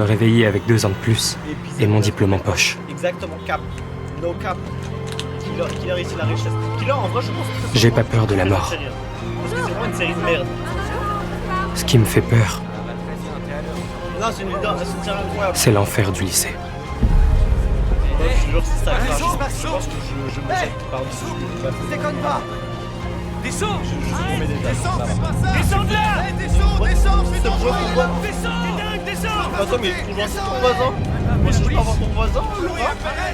Me réveiller avec 2 ans de plus et mon diplôme en poche. Exactement, cap. No cap. Qu'il a réussi la richesse. Qu'il a en vrai, je pense que J'ai pas peur de la mort. parce que c'est vraiment une série de merde. Ce qui me fait peur, Non, c'est une série incroyable. c'est l'enfer du lycée. Je te jure que c'est ça. Je pense que je me jette par-dessus. Déconne pas. Descends. Je mets des dates, ça va. Descends de là. Descends, fais ton jeu. Descends, t'es dingue, descends. Attends, mais il est toujours ton voisin. Moi, je peux avoir ton voisin.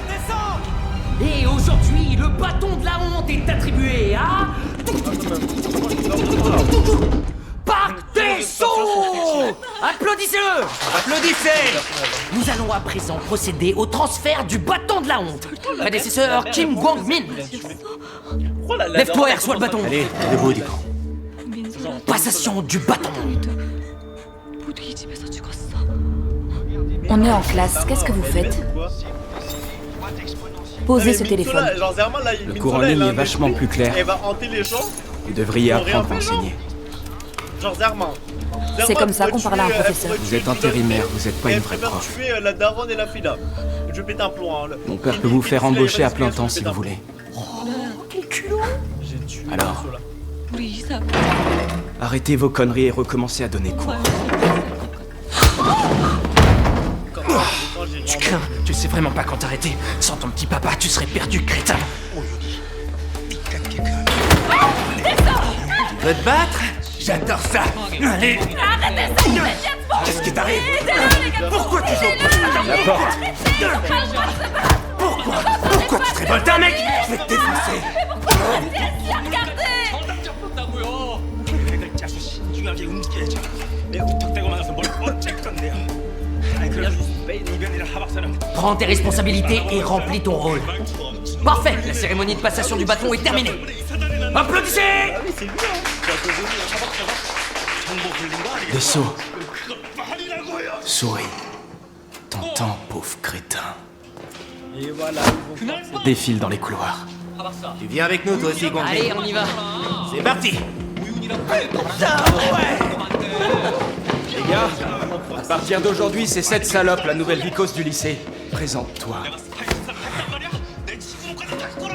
Descends. Et aujourd'hui, le bâton de la honte est attribué à... Parc des Sceaux. Applaudissez-le. Applaudissez. Nous allons à présent procéder au transfert du bâton de la honte. Prédécesseur Kim Gwang-min. Lève-toi et reçois le bâton. Allez, debout du camp. Passation du bâton. On est en classe, qu'est-ce que vous faites? Posez ce téléphone. Le cours en ligne est vachement plus clair. Elle va hanter les gens. Vous devriez apprendre à enseigner. Genre Zerman. C'est comme ça qu'on parle à un professeur. Vous êtes intérimaire, vous êtes pas une vraie Elle prof. préfère tuer la daronne et la fille là. Je vais péter un plomb. Hein. Mon père peut vous faire embaucher à plein temps si vous voulez. Quel culot! J'ai tué Alors. ce là. Oui, ça va. Arrêtez vos conneries et recommencez à donner cours. Tu crains, tu sais vraiment pas quand t'arrêter. Sans ton petit papa, tu serais perdu, crétin. Tu veux te battre? J'adore ça. Allez. Qu'est-ce qui t'arrive? Pourquoi tu joues la porte? Pourquoi tu te révoltes, un mec? Je vais te défoncer. Prends tes responsabilités et remplis ton rôle. Parfait, la cérémonie de passation du bâton est terminée. Applaudissez! Des sauts. Souris. T'entends, pauvre crétin. Et voilà. Défile dans les couloirs. Tu viens avec nous, toi aussi, Gwang. Allez, on y va. C'est parti. Les gars, à partir d'aujourd'hui, c'est cette salope, la nouvelle vicose du lycée. Présente-toi.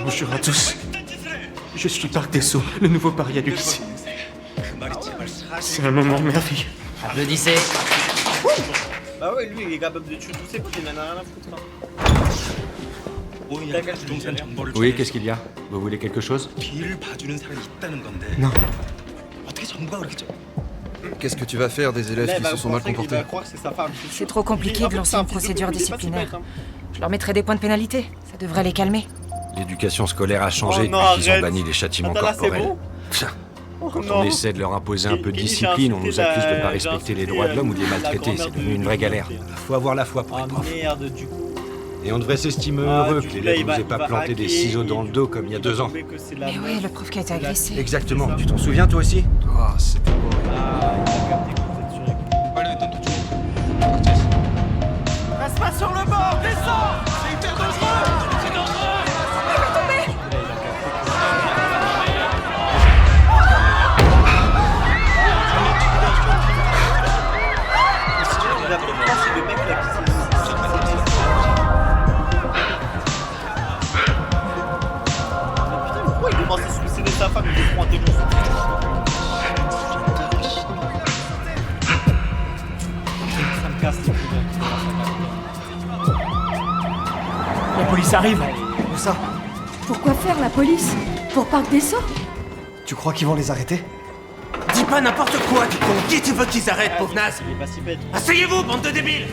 Bonjour à tous. Je suis Parc des Sceaux, le nouveau paria du lycée. C'est un moment merveilleux. Applaudissez. Bah ouais, lui il est capable de tuer tous ses petits, il en a rien à foutre. Oui, qu'est-ce qu'il y a? Vous voulez quelque chose? Non. Qu'est-ce que tu vas faire des élèves qui se sont mal comportés? C'est trop compliqué de lancer une procédure disciplinaire. Je leur mettrai des points de pénalité, ça devrait les calmer. L'éducation scolaire a changé Oh non, depuis qu'ils ont arrête. banni les châtiments Attends, là, c'est corporels. bon. Quand non. on essaie de leur imposer un peu de Il- il discipline, on a nous insulté accuse de la- ne pas respecter les droits de l'homme ou de les la maltraiter. grand-mère C'est devenu une vraie galère. Faut avoir la foi pour Ah être prof. merde, du coup. Et on devrait s'estimer Ah, heureux du que coup, là, l'élève il nous va- ait pas il va planté des hacker, ciseaux dans le dos comme il y a 2 ans. trouver que c'est la Mais merde. ouais, le prof qui a été agressé. Exactement. Tu t'en souviens toi aussi? Oh, c'était horrible. Ah, il a capté que vous êtes sur Reste pas sur le bord, descends. C'est hyper dangereux. C'est dangereux. la première, c'est le mec là qui s'est. Putain, pourquoi il commence à se suicider sa femme? Il est trop intelligent. Ça me casse. La police arrive. Où ça? Pourquoi faire la police? Pour Parc des Sceaux? Tu crois qu'ils vont les arrêter? Dis pas n'importe quoi, du con. Qui tu veux qu'ils arrêtent, pauvre naze? Il est pas si bête. Asseyez-vous, bande de débiles.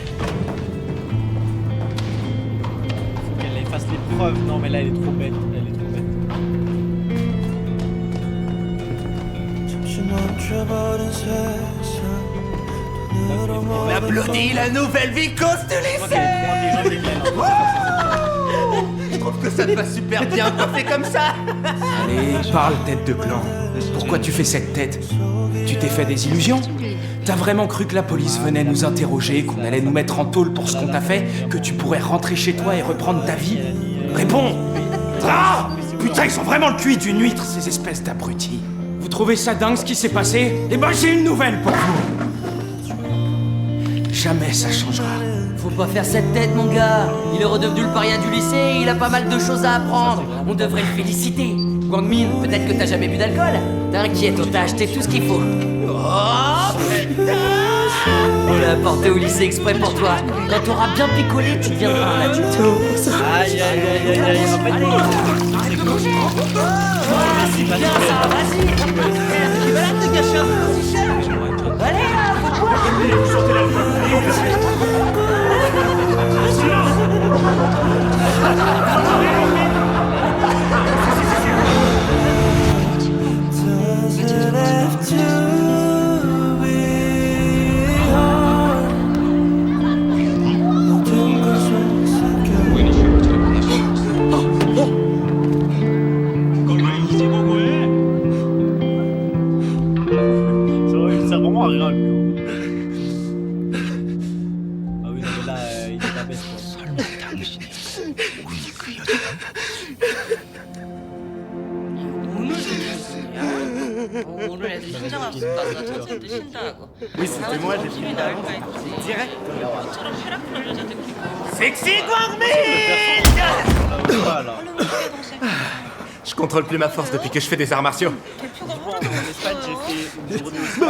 Faut qu'elle fasse les preuves. Non, mais là, elle est trop bête. Elle est trop bête. On applaudit la nouvelle vicose du Je crois lycée. qu'elle est trop intelligente, elle. Je trouve que ça te va super bien coiffé comme ça. Allez, parle, tête de clan. Pourquoi tu fais cette tête? Tu t'es fait des illusions? T'as vraiment cru que la police venait nous interroger, qu'on allait nous mettre en tôle pour ce qu'on t'a fait, que tu pourrais rentrer chez toi et reprendre ta vie? Réponds! Ah! Putain, ils sont vraiment le cul d'une huître, ces espèces d'abrutis. Vous trouvez ça dingue ce qui s'est passé? Eh ben j'ai une nouvelle pour vous! Jamais ça changera. Faut pas faire cette tête, mon gars. Il est redevenu le paria du lycée et il a pas mal de choses à apprendre. On devrait le féliciter. Guangmin, peut-être que t'as jamais bu d'alcool. T'inquiète, on t'a acheté tout ce qu'il faut. Oh, putain! On l'a apporté au lycée exprès pour toi. Quand t'auras bien picolé, tu deviendras un adulte. Aïe, aïe, aïe, aïe, aïe, en fait. Arrête de bouger! C'est bien ça, vas-y! Tu vas là te cacher un peu au t-shirt! Allez là, faut boire! C'est vraiment un rien, lui. Ah oui, non, mais là, il est la bête, quoi. 오늘 애들 신장하고 나 천천히 쉰다고. Oui, c'était moi, j'ai fini d'avant. Direct. 처럼 혈압 그럴 여자들 Sexy Guangmin! Voilà. Je contrôle plus ma force depuis que je fais des arts martiaux. En Espagne, j'ai fait une journée au spa.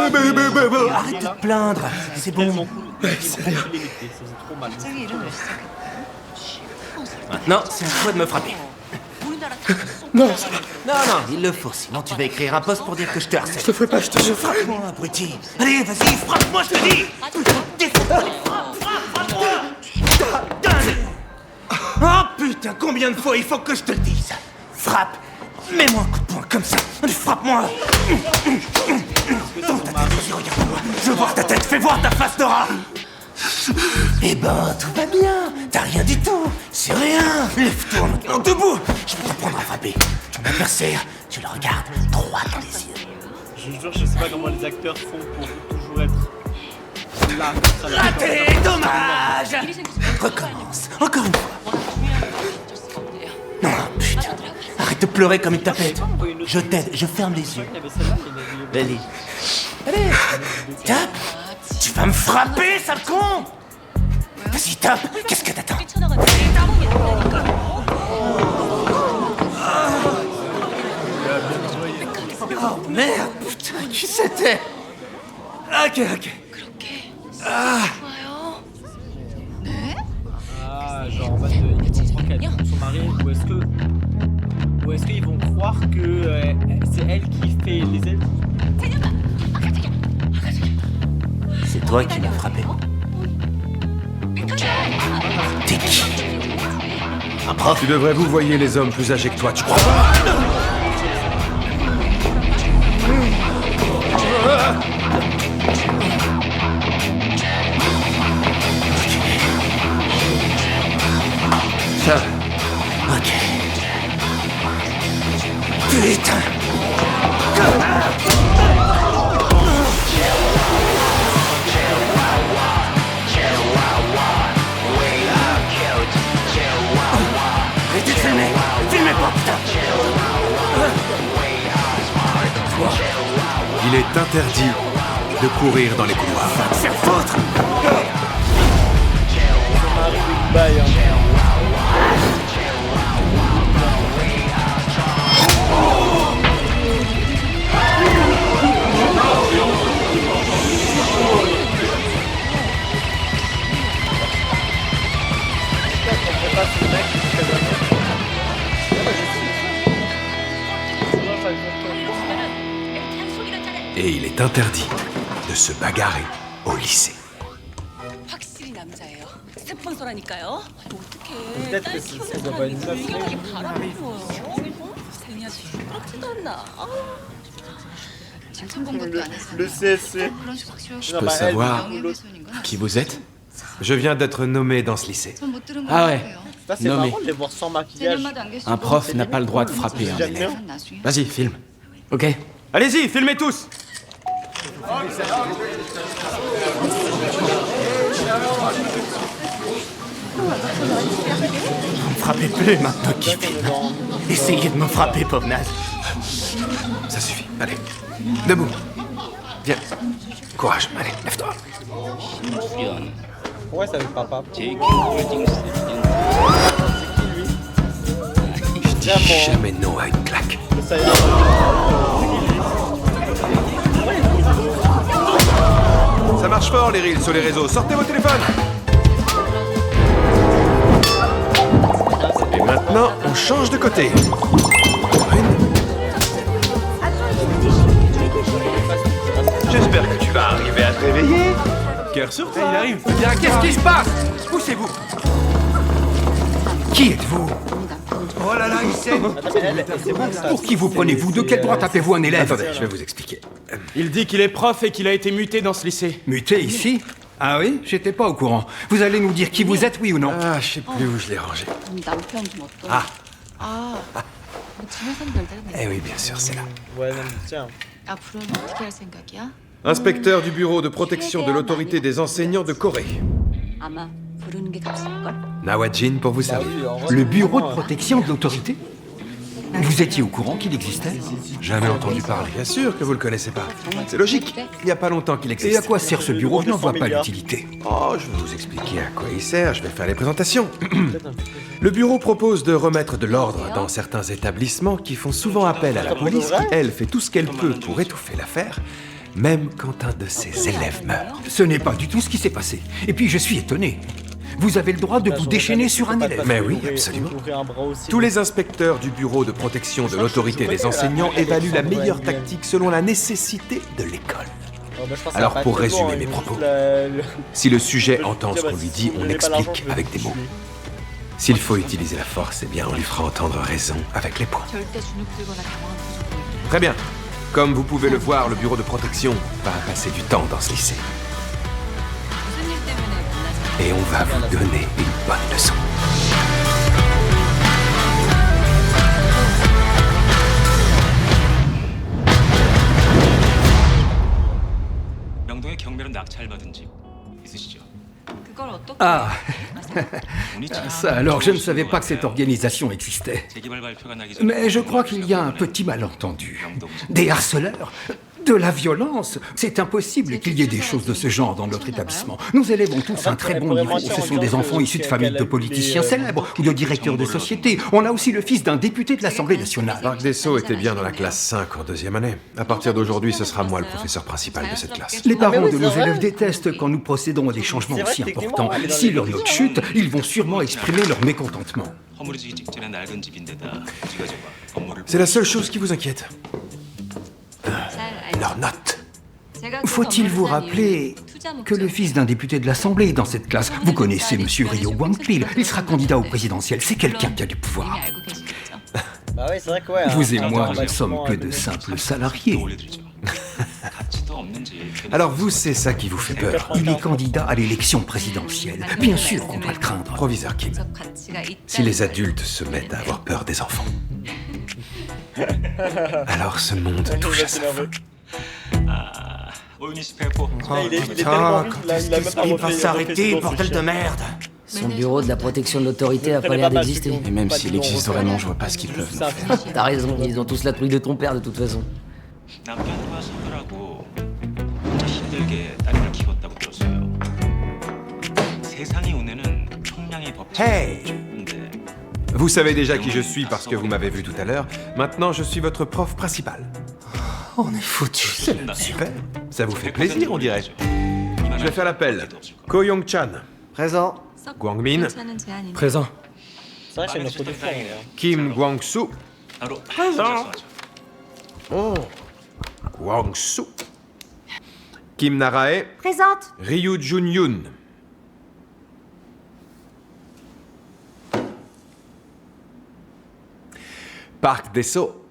Arrête de te plaindre, c'est bon. Tellement cool. C'est trop mal. Maintenant, c'est à toi de me frapper. 우리나라 다 Non, non, il le faut, sinon tu vas écrire un post pour dire que je te harcèle. Je te fais pas, je te jure. Frappe-moi, abruti. Allez, vas-y, frappe-moi, je te dis. Défonce-moi, frappe-moi. Oh putain, combien de fois il faut que je te le dise? Frappe. Mets-moi un coup de poing comme ça. Allez, frappe-moi. Dans ta tête, vas-y, regarde-moi. Je veux voir ta tête, fais voir ta face de rat. Eh ben, tout va bien. T'as rien du tout. C'est rien. Lève-toi maintenant debout. Je vais t'apprendre à frapper. Ton adversaire, tu le regardes droit dans les yeux. Je vous jure, je sais pas comment les acteurs font pour toujours être là. Raté, dommage. Recommence. Encore une fois. Non, putain. Arrête de pleurer comme une tapette. Je t'aide, je ferme les yeux. Il y avait celle-là, il y avait... Allez. Allez. Tape. Tu vas me frapper, sale con. Vas-y, tape. Qu'est-ce que t'attends? Oh merde, putain, qui c'était? Ok. Ah, genre en mode ils vont se croire qu'elle trompe son mari ou est-ce qu'ils vont croire que c'est elle qui fait les ailes? C'est toi qui m'as frappé. T'es qui? Un prof? Tu devrais vous voyez les hommes plus âgés que toi, tu crois pas? Ça. Ok. Putain. Arrêtez de filmer. Filmez pas, putain. Il est interdit de courir dans les couloirs. Va te faire foutre. Bye, hein. Et il est interdit de se bagarrer au lycée. 확실히 남자예요. 스폰서라니까요. 어떡해. Peut-être 딸 que 키우는 ça doit 사람이 être une meuf. 유명하게 바라는 거예요. 세미야 시끄럽지도 않나. Le CSC. Je peux savoir qui vous êtes? Je viens d'être nommé dans ce lycée. Ah ouais. Ça, c'est Nommé. marrant de les voir sans maquillage. Un prof n'a pas le droit de frapper un J'aime élève. bien. Vas-y, filme. Ok. Allez-y, filmez tous! Ne me frappez plus maintenant qu'il filme. Essayez de me frapper, pauvre naze. Ça suffit, allez. Debout. Viens. Courage, allez, lève-toi. Ouais, ça veut papa. Je dis jamais non à une claque. Ça y est. Ça marche fort les reels sur les réseaux. Sortez vos téléphones. Et maintenant, on change de côté. J'espère que tu vas arriver à te réveiller. Cœur sur toi. Il arrive. Bien, qu'est-ce qui se passe? Poussez-vous. Qui êtes-vous? Oh là là, il sait. Pour qui vous prenez-vous? De quel droit tapez-vous un élève? Attendez, je vais vous expliquer. Il dit qu'il est prof et qu'il a été muté dans ce lycée. Muté ici? Ah oui? J'étais pas au courant. Vous allez nous dire qui vous êtes, oui ou non? Ah, je sais plus où je l'ai rangé. 남편 좀 어떤? 뭐 집에선 별다른 데. Eh oui, bien sûr, c'est là. Ouais, non, tiens. 앞으로는 어떻게 할 생각이야? Inspecteur du bureau de protection de l'autorité des enseignants de Corée. 아마 부르는 게 값일걸? Nawajin pour vous servir. Le bureau de protection de l'autorité? Vous étiez au courant qu'il existait? Jamais entendu parler. Bien sûr que vous le connaissez pas. C'est logique. Il n'y a pas longtemps qu'il existe. Et à quoi sert ce bureau? Je n'en vois pas l'utilité. Oh, je vais vous expliquer à quoi il sert. Je vais faire les présentations. Le bureau propose de remettre de l'ordre dans certains établissements qui font souvent appel à la police, qui, elle, fait tout ce qu'elle peut pour étouffer l'affaire, même quand un de ses élèves meurt. Ce n'est pas du tout ce qui s'est passé. Et puis je suis étonné. Vous avez le droit de vous déchaîner sur un élève. Mais oui, absolument. Tous les inspecteurs du bureau de protection de l'autorité des enseignants évaluent la meilleure tactique selon la nécessité de l'école. Alors, pour résumer mes propos, si le sujet entend ce qu'on lui dit, on explique avec des mots. S'il faut utiliser la force, eh bien, on lui fera entendre raison avec les poings. 절대 주눅 들거나 당황한 모습 보이지. Très bien. Comme vous pouvez le voir, le bureau de protection va passer du temps dans ce lycée. 무슨 일 때문에 만나지? Et on va vous donner une bonne leçon. 명동에 경매로 낙찰받은 집 있으시죠? 그걸 어떻게? Ah, 운이 ça alors, je ne savais pas que cette organisation existait. 재개발 발표가 나기 전에 Mais je crois qu'il y a un petit malentendu. Des harceleurs? De la violence? C'est impossible qu'il y ait des choses de ce genre dans notre établissement. Nos élèves ont tous un très bon niveau. Ce sont des enfants issus de familles de politiciens célèbres ou de directeurs de société. On a aussi le fils d'un député de l'Assemblée nationale. Park Desso était bien dans la classe 5 en deuxième année. À partir d'aujourd'hui, ce sera moi le professeur principal de cette classe. Les parents de nos élèves détestent quand nous procédons à des changements aussi importants. Si leur note chute, ils vont sûrement exprimer leur mécontentement. 허물어지기 직전에 낡은 집인데다 쥐가 좁아 건물을 C'est la seule chose qui vous inquiète. Leurs notes. Faut-il vous rappeler que le fils d'un député de l'Assemblée est dans cette classe? Vous connaissez Monsieur Ryo Gwang-pil. Il sera candidat au présidentiel. C'est quelqu'un qui a du pouvoir. 알고 계시겠죠? Bah ouais, c'est vrai que ouais. Vous et moi ne sommes que de simples salariés. 올려드리죠. 가치도 없는지 Alors vous, c'est ça qui vous fait peur. Il est candidat à l'élection présidentielle. Bien sûr qu'on doit le craindre. Proviseur Kim, 적 가치가 있다는 si les adultes se mettent à avoir peur des enfants, alors ce monde touche à sa fin. 아, 오윤희 씨 배포. Il est tellement vite, là, il a même pas Il refait- va s'arrêter, refait bordel son de fichier. merde. Son bureau de la protection de l'autorité a pas l'air d'exister. Et même s'il existe vraiment, je vois pas ce qu'ils peuvent nous faire. T'as raison, ils ont tous la truie de ton père de toute façon. 남편과 사느라고 혼자 힘들게 딸을 키웠다고 들었어요. 세상이 오늘은 총량의 법칙이 Hey! 좋은데 Vous savez déjà qui je suis parce que vous m'avez vu tout à l'heure. Maintenant, je suis votre prof principal. On est foutus. Super. Ça vous fait plaisir, on dirait. Je vais faire l'appel. Ko Young-chan. Présent. Gwang-min. 괜찮은 제안이네. Présent. C'est vrai que c'est une production. Kim Gwang-soo. 바로 présent. Oh. Gwang-soo. Kim Narae. Présente. Ryu Jun-yoon. Park Desso.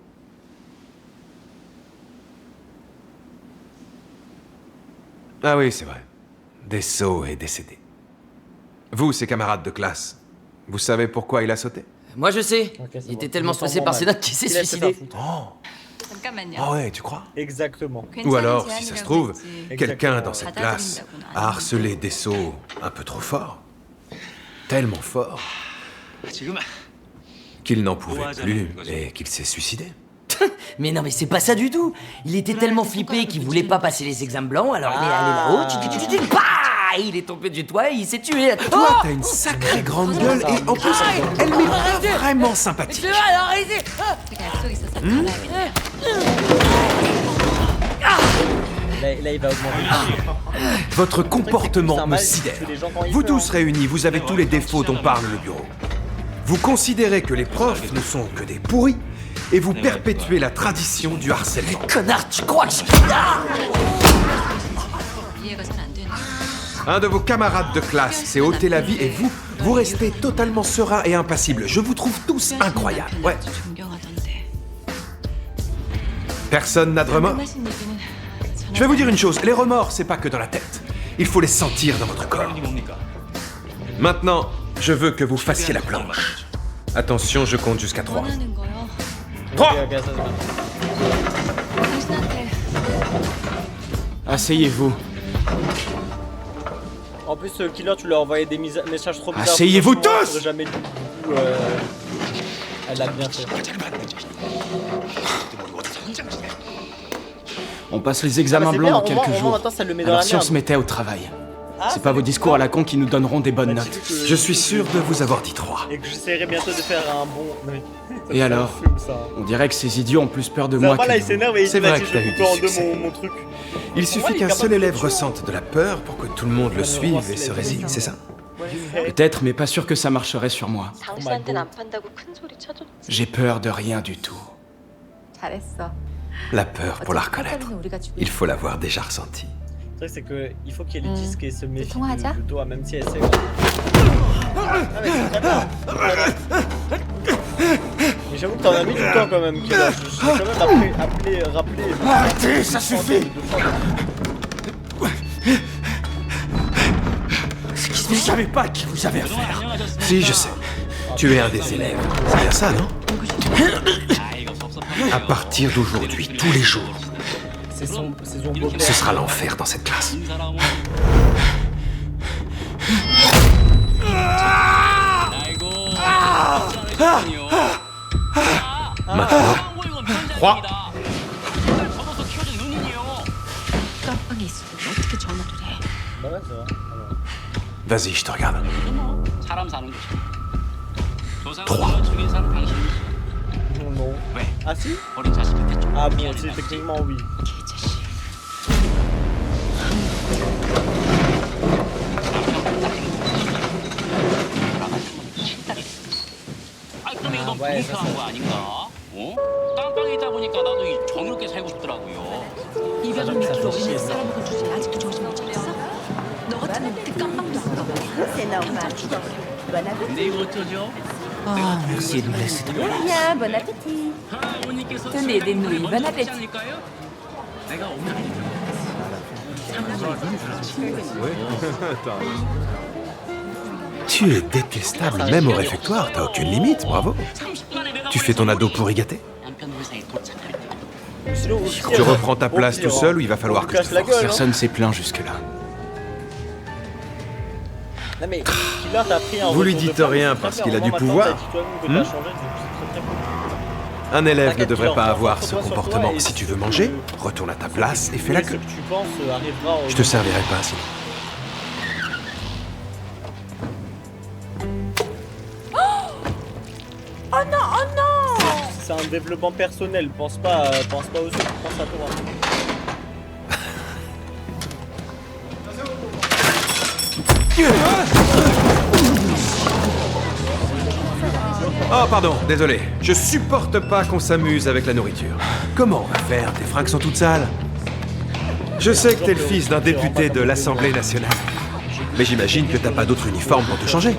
Ah oui, c'est vrai. Desso est décédé. Vous, ses camarades de classe, vous savez pourquoi il a sauté? Moi je sais, c'est il était bon. tellement Je stressé m'entends par mal. ses notes qu'il s'est Il a fait suicidé. ça, foutre. 잠깐만요. Ah ouais, tu crois? Exactement. Ou alors, si ça se trouve, 했지. quelqu'un dans cette Exactement. classe a harcelé Desso un peu trop fort. Tellement fort 지금 qu'il n'en pouvait plus et qu'il s'est suicidé. Mais non mais c'est pas ça du tout. Il était tellement flippé qu'il voulait pas passer les examens blancs, alors il est allé là-haut, bah il est tombé du toit et il s'est tué. Toi, t'as une sacrée grande gueule et en plus, elle m'est pas vraiment sympathique. Alors, arrêtez. 내가 약속 있어서 가봐야겠다. Là, il va augmenter. Votre comportement me sidère. Vous tous réunis, vous avez tous les défauts dont parle le bureau. Vous considérez que les profs ne sont que des pourris et vous perpétuez la tradition du harcèlement. Connard, tu crois que 이해가 잘 안 되네. Un de vos camarades de classe s'est ôté la vie et vous restez totalement serein et impassible. Je vous trouve tous incroyables. Ouais. 아주 존경하던데. Personne n'a de remords. 끝나신 얘기는 Je vais vous dire une chose, les remords, c'est pas que dans la tête. Il faut les sentir dans votre corps. Maintenant, je veux que vous fassiez la planche. Attention, je compte jusqu'à 3. 원하는 거요. 3 Ok, ça se passe. 당신한테 Asseyez-vous. En plus, Killer, tu lui as envoyé des messages trop bizarres. Asseyez-vous Franchement, tous! j'aurais jamais dit. Elle l'a bien fait. On passe les examens Ah bah c'est blancs bien, dans au moins, quelques au moins, jours. maintenant, ça le met dans Alors la si on merde. se mettait au travail. Ah, C'est pas vos discours à la con qui nous donneront des bonnes Bah, notes. tu sais que- Je suis sûr de vous avoir dit 3. Et que j'essaierai bientôt de faire un bon. Non, mais- Et Ça alors me fume, ça. On dirait que ces idiots ont plus peur de Ça moi va, que là, de il vous. s'énerve et il C'est dit, vrai vas-y, que je t'as vais eu couper du en deux succès. mon truc. Il suffit qu'un seul élève ressente de la peur pour que tout le monde le suive et se résigne, c'est ça? Peut-être, mais pas sûr que ça marcherait sur moi. 당신한테는 안 판다고 큰 소리 쳐줬지. J'ai peur de rien du tout. 잘했어. La peur, pour la reconnaître, 팔자는 우리가 죽여. il faut l'avoir déjà ressentie. Le truc, c'est que il faut qu'il y ait les disques et se méfie 통화하자. de toi, même si elle sait. Ah, mais c'est très bien. Mais j'avoue que t'en as mis du temps quand même, Killer. Je vais quand même rappeler. Arrêtez, ça suffit! Vous savez pas à qui vous avez affaire. Si, je sais. Tu es un des élèves. C'est bien ça, non? À partir d'aujourd'hui, tous les jours, C'est son beau-père. ce sera l'enfer dans cette classe. Maintenant, 3. 깜빵에 있으면 어떻게 전화를 해? Bah ouais, c'est vrai. Vas-y, je te regarde. 사람 사는 곳이. Trois. 조상을 죽인 사람 당신이 Non, non. 왜? Ah si? 어린 자식한테 좀 Ah bon, si, techniquement oui. 개자식. 아 그럼 이거 너무 왜, 불쌍한 거 아닌가? 어? 깜빵에 있다 보니까 나도 이 정의롭게 살고 싶더라고요. 이별은 믿기로 옛날 사람하고 주지 아직도 정신 못 차렸어? 너 같으면 그 깜빵도 안 가고. 근데 이거 어쩌죠? Ah, merci de me laisser tranquille. Bien, bon appétit. 어머니께서 Tenez des nouilles, bon appétit. 않을까요? 내가 어머니 Tu es détestable, même au réfectoire, t'as aucune limite, bravo. Tu fais ton ado pour y gâter? 남편 회사에 도착할 때 Sinon, aussi, Tu reprends ta place tout seul ou il va falloir que je te la force? gueule, hein. Personne s'est plaint jusque-là. Non mais Killer t'as pris un Vous lui retour de dites flamme, rien c'est parce très qu'il a bien. du Moi, pouvoir. maintenant, t'as dit toi-même que t'as changé, c'est très, très cool. Un élève ne T'inquiète, devrait Killer, pas avoir ce concentre-toi sur comportement. toi et Si tu ce veux que- manger, retourne à ta place et fais la Ce queue. que tu penses arrivera au... Je te servirai pas sinon. C'est un développement personnel, pense pas aux autres, pense à toi. Oh pardon, désolé. Je supporte pas qu'on s'amuse avec la nourriture. Comment on va faire? Tes fringues sont toutes sales. Je sais que t'es le fils d'un député de l'Assemblée nationale. Mais j'imagine que t'as pas d'autre uniforme pour te changer.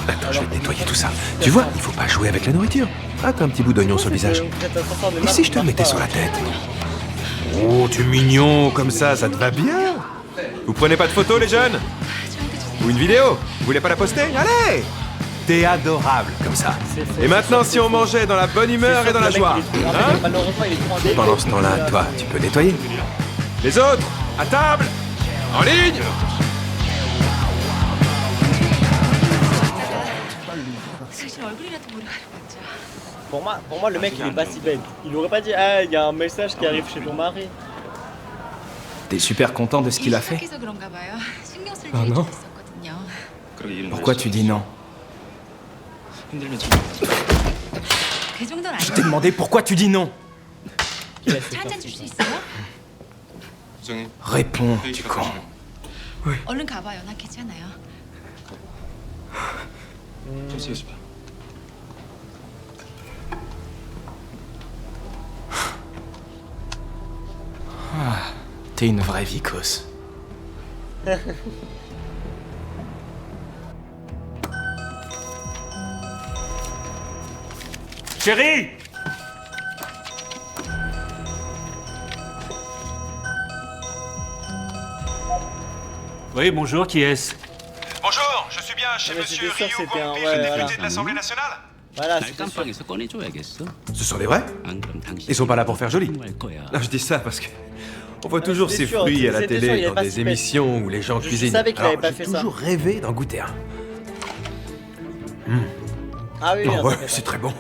Attends, je vais te nettoyer tout ça. Tu vois, il faut pas jouer avec la nourriture. Ah, t'as un petit bout d'oignon sur le visage. Et si je te le mettais sur la tête? Oh, tu es mignon, comme ça te va bien. Vous prenez pas de photos, les jeunes? Ou une vidéo? Vous voulez pas la poster? Allez! T'es adorable, comme ça. Et maintenant, si on mangeait dans la bonne humeur et dans la joie, hein? Malheureusement, il est trop en délire. Pendant ce temps-là, toi, tu peux nettoyer. Les autres, à table, en ligne. 사실 얼굴이라도 보러 가는 거죠. Pour moi, le mec, il est pas si bête. Il aurait pas dit, ah, il y a un message qui arrive chez ton mari. T'es super content de ce qu'il a fait? Ah non. Pourquoi tu dis non? Je t'ai demandé pourquoi tu dis non. Réponds, tu con. 얼른 가봐요. 나 괜찮아요. T'es une vraie vicose. Chérie! Oui, bonjour, qui est-ce? Bonjour, je suis bien chez monsieur c'était sûr Ryu que c'était un- Guangping, ouais, député voilà. de l'Assemblée nationale. Voilà, c'est sûr. 깜빡에서 꺼내줘야겠어. Ce sont des vrais? 안 그럼 당신 Ils sont pas là pour faire joli. 할 거야. Non, je dis ça parce que on voit toujours c'était ces sûr, fruits à la c'était sûr, il télé avait dans pas des si bête. émissions où les gens Je cuisinent. savais qu'il avait Alors, pas j'ai fait ça. toujours rêvé d'en goûter un. Ah oui, Oh, oui, ouais, attends, c'est très bon.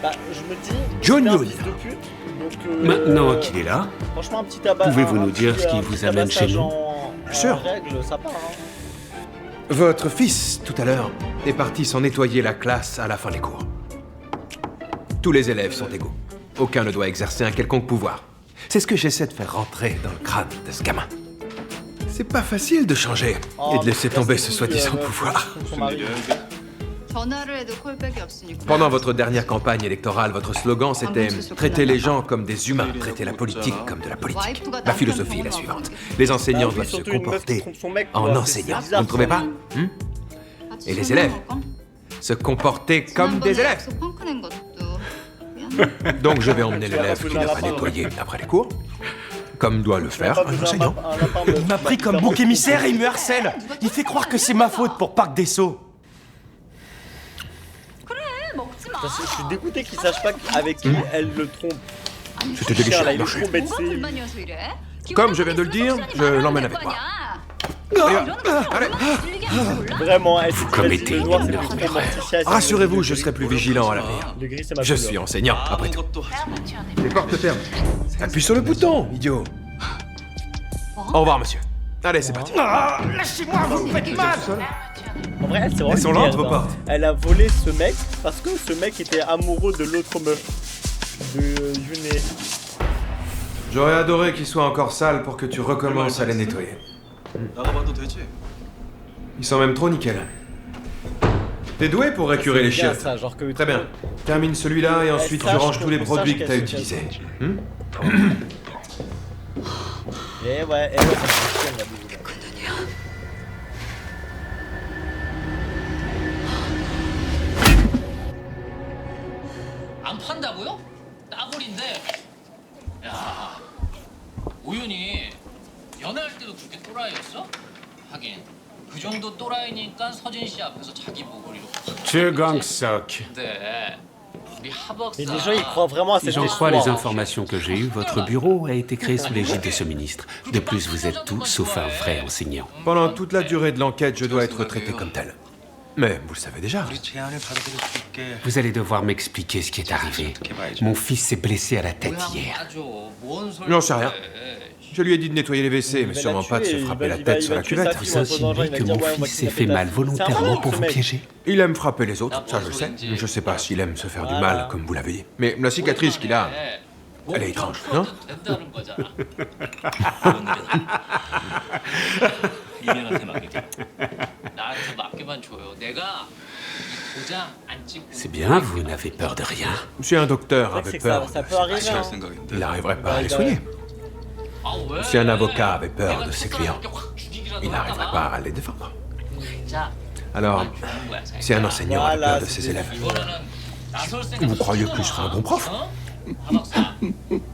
Bah, je me dis. John c'est un Yoon. fils de pute, donc, Maintenant qu'il est là, franchement, un petit tabac. Pouvez-vous un nous petit- dire ce qui un vous petit amène chez tabassage nous? en Sûr. règle, ça part. Hein. Votre fils, tout à l'heure, est parti s'en nettoyer la classe à la fin des cours. Tous les élèves sont égaux. Aucun ne doit exercer un quelconque pouvoir. C'est ce que j'essaie de faire rentrer dans le crâne de ce gamin. C'est pas facile de changer et de laisser tomber ce soi-disant pouvoir. Son mari. 전화를 해도 콜백이 없으니까. Pendant votre dernière campagne électorale, votre slogan c'était « Traiter les gens comme des humains, traiter la politique comme de la politique ». Ma philosophie est la suivante. Les enseignants Ah oui, doivent se surtout une meuf qui comporter trompe son mec, en quoi. enseignants. C'est bizarre, Vous ne trouvez ça. pas Et les élèves se comporter comme des élèves. Donc je vais emmener l'élève qui n'a pas nettoyé après les cours, comme doit le faire un enseignant. Il m'a pris comme bouc émissaire et il me harcèle. Il fait croire que c'est ma faute pour Parc des Sceaux. Parce que je suis dégoûté qu'il sache pas avec qui elle le trompe. C'était Cher, délicieux. là, il est marché. trop bête, c'est- Comme je viens de le dire, je l'emmène avec moi. Allez, Vraiment, elle s'est commettez le noir, une c'est énorme plus erreur. Morticia, c'est rassurez-vous, le je gris. serai plus vigilant à l'avenir. Le gris, c'est ma Je couleur. suis enseignant, après tout. Les portes ferment. Appuie sur le bouton, idiot. Au revoir, monsieur. Allez, c'est parti. Lâchez-moi, vous me faites mal. En vrai, elle, c'est vraiment Elles sont une lentes, merde, vos hein. portes. Elle a volé ce mec parce que ce mec était amoureux de l'autre meuf. De Yune. J'aurais adoré qu'ils soient encore sales pour que tu recommences à les nettoyer. Ils sont même trop nickel. T'es doué pour récurer les C'est bien chiottes. ça, genre que Très bien. Termine celui-là et ensuite tu sache ranges que tous les pour ça, produits je que t'as casse- utilisés. Et ouais, ça me fait chier, la boule. 안 판다고요? 따블인데. 야, 우윤이 연애할 때도 그렇게 또라이였어? 하긴 그 정도 또라이니까 서진 씨 앞에서 자기 보고 이렇게. Gang-sok. 근데 우리 하박사. Et les gens, ils croient vraiment à cette J'en crois histoire. les informations que j'ai eues. Votre bureau a été créé sous l'égide de ce ministre. De plus, vous êtes tout sauf un vrai enseignant. Pendant toute la durée de l'enquête, je dois être traité comme tel. Mais vous le savez déjà. Vous allez devoir m'expliquer ce qui est arrivé. Mon fils s'est blessé à la tête hier. J'en sais rien. Je lui ai dit de nettoyer les WC, mais sûrement pas de se frapper la tête sur la cuvette. Vous insinuez que mon fils s'est fait mal volontairement pour vous piéger? Il aime frapper les autres, ça je le sais. Je sais pas s'il aime se faire du mal, comme vous l'avez dit. Mais la cicatrice qu'il a, elle est étrange, non? 된다는 거잖아. 이년한테 맡기자. 나한테 맡기만 줘요. 내가 이 도장 안 찍고. C'est bien, vous n'avez peur de rien. Si un docteur C'est avait que peur, ça peut arriver. Hein. il n'arriverait pas à les soigner. 아, 왜? Si un avocat avait peur 내가 de ses 첫사람 clients, 이렇게 확 죽이기라도 il n'arriverait 하다가. pas à les défendre. 자, Alors, 주는 거야, 자기가. si un enseignant avait Voilà, peur de c'est ses élèves, 이번에는 나설 생각. vous croyez que je serais un bon prof? 하박사,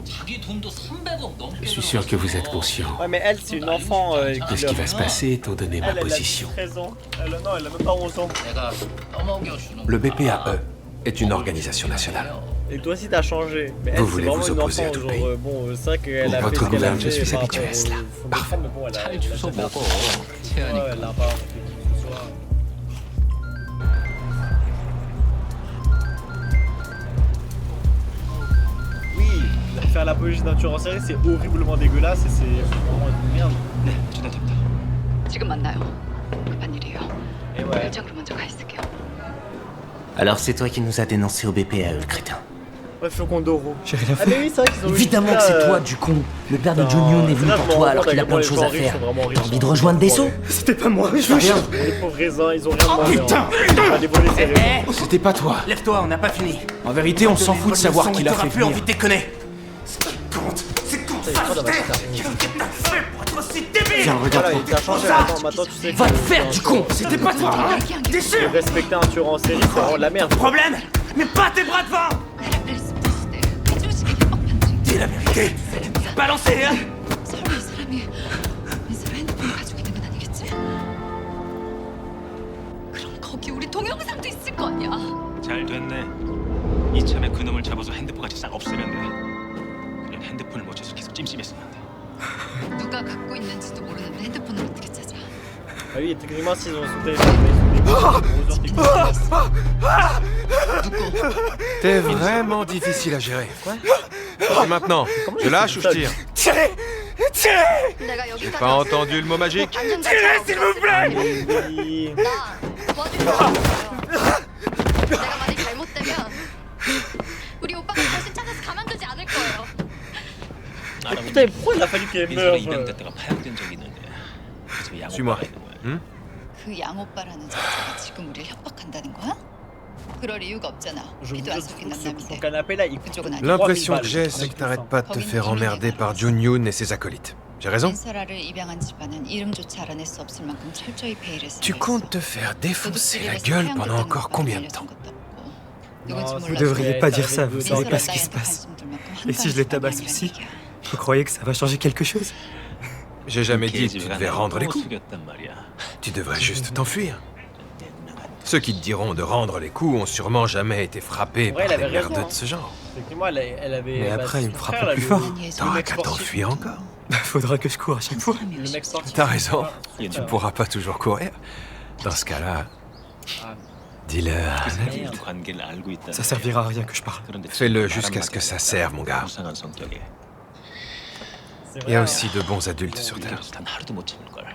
자기 돈도 300억 넘게. Je suis sûr que vous êtes conscient Ouais, mais elle, c'est une enfant de ce qui va se passer étant donné ma elle a position. 13 ans. Non, elle a même pas 11 ans. 내가 떠먹여주는 le BPAE est une organisation nationale. Et toi aussi, t'as changé. Mais elle, Vous c'est voulez vraiment vous une opposer à enfant, tout genre, pays. bon, c'est vrai qu'elle a Votre fait ce qu'elle a gouverne, je fait suis par habitué à rapport cela. au fond de femme, mais bon, elle a... 잘 주워 먹어. Ouais, 태연이. elle a pas... soit- faire l'apologie d'un tueur en série, c'est horriblement dégueulasse et c'est vraiment une merde. 지금 만나요. 급한 일이에요. Et ouais. 일정으로 먼저 가 있을게요. Alors c'est toi qui nous as dénoncé au BPAE, le crétin. Ouais, Flocon d'Oro. J'ai rien Ah mais oui, c'est vrai qu'ils ont eu Évidemment que c'est toi, du con. Le père de John Yoon est venu pour toi alors qu'il a plein de choses à faire. T'as envie de rejoindre des sauts? C'était pas moi, je veux rien. Les pauvres raisins, ils ont rien demandé. putain On a dévoilé ses raisins. C'était pas toi. Lève-toi, on n'a pas fini. En vérité, on s'en fout de savoir qui l'a fait plus envie venir. de déconner. Ce qui compte, c'est qu'on sache qu'est-ce que t'as fait pour être aussi débile. Tiens, regarde. Voilà, il t'a changé. Attends, maintenant tu sais que... Va te faire, du con! C'était pas toi, hein? T'es sûr? Respecter un tueur en série, c'est vraiment de la merde. Problème? Mais pas tes bras devant. Dis la vérité. Balancez, hein? 설마 이 사람이 민서를 핸드폰을 가지고 있는 건 아니겠지? 그럼 거기 우리 동영상도 있을 거 아니야? 잘 됐네. 이참에 그놈을 잡아서 핸드폰까지 싹 없애면 돼. 그냥 핸드폰을 못 찾아서 계속 찜찜했으면 돼. 누가 갖고 있는지도 모르는데 핸드폰을 어떻게 찾아? Ah oui, techniquement, s'ils ont sous téléphone, mais ils sont des gros heures T'es vraiment difficile à gérer. Quoi? Et maintenant, je lâche ou je tire? Tirez! Tirez! 내가 여기 J'ai pas entendu le mot magique. Tirez, s'il vous plaît! techniques. 나 도와줄 수 없어요. 내가 만약 잘못되면 우리 오빠가 다시 찾아서 가만두지 않을 거예요. Putain, pourquoi il a fallu qu'elle meure? 민서가 입양됐다가 파양된 적이 있는데 그 집에 Suis-moi. 양오빠가 있는 거야. 그 양오빠라는 자체가 지금 우리를 협박한다는 거야? 그럴 이유가 없잖아. Je vous 비도 안 jure, 섞인 son 남남인데. canapé là, il coûte 그쪽은 아니야. L'impression que j'ai, c'est que t'arrêtes pas de te faire emmerder par Jun Yoon et ses acolytes. J'ai raison? 민서라를 입양한 집안은 이름조차 알아낼 수 없을 만큼 철저히 페이를 Tu comptes te faire défoncer la gueule pendant encore combien de temps? Vous devriez pas dire ça, vous savez pas ce qui se passe. Et si je les tabasse aussi, vous croyez que ça va changer quelque chose? J'ai jamais dit que tu devais rendre les coups. 숙였단 말이야. Tu devrais juste t'enfuir. Ceux qui te diront de rendre les coups ont sûrement jamais été frappés Ouais, par elle des avait raison, merdeux hein. de ce genre. Effectivement, elle avait. Mais bah, après, il son me frère, frappe là, plus le- fort. T'auras mec qu'à sportif. t'enfuir encore. Faudra que je cours à chaque fois. Le mec sportif. T'as raison. Ouais. Tu pourras pas toujours courir. Dans ce cas-là, dis-le à un ami. 우리 관계를 알고 있다. Ça servira à rien que je parle. 그런데 Fais-le jusqu'à ce que ça serve, mon gars. 불쌍한 성격에. C'est Il y a vrai, aussi de bons adultes sur Terre. 단 하루도 못 참을 걸.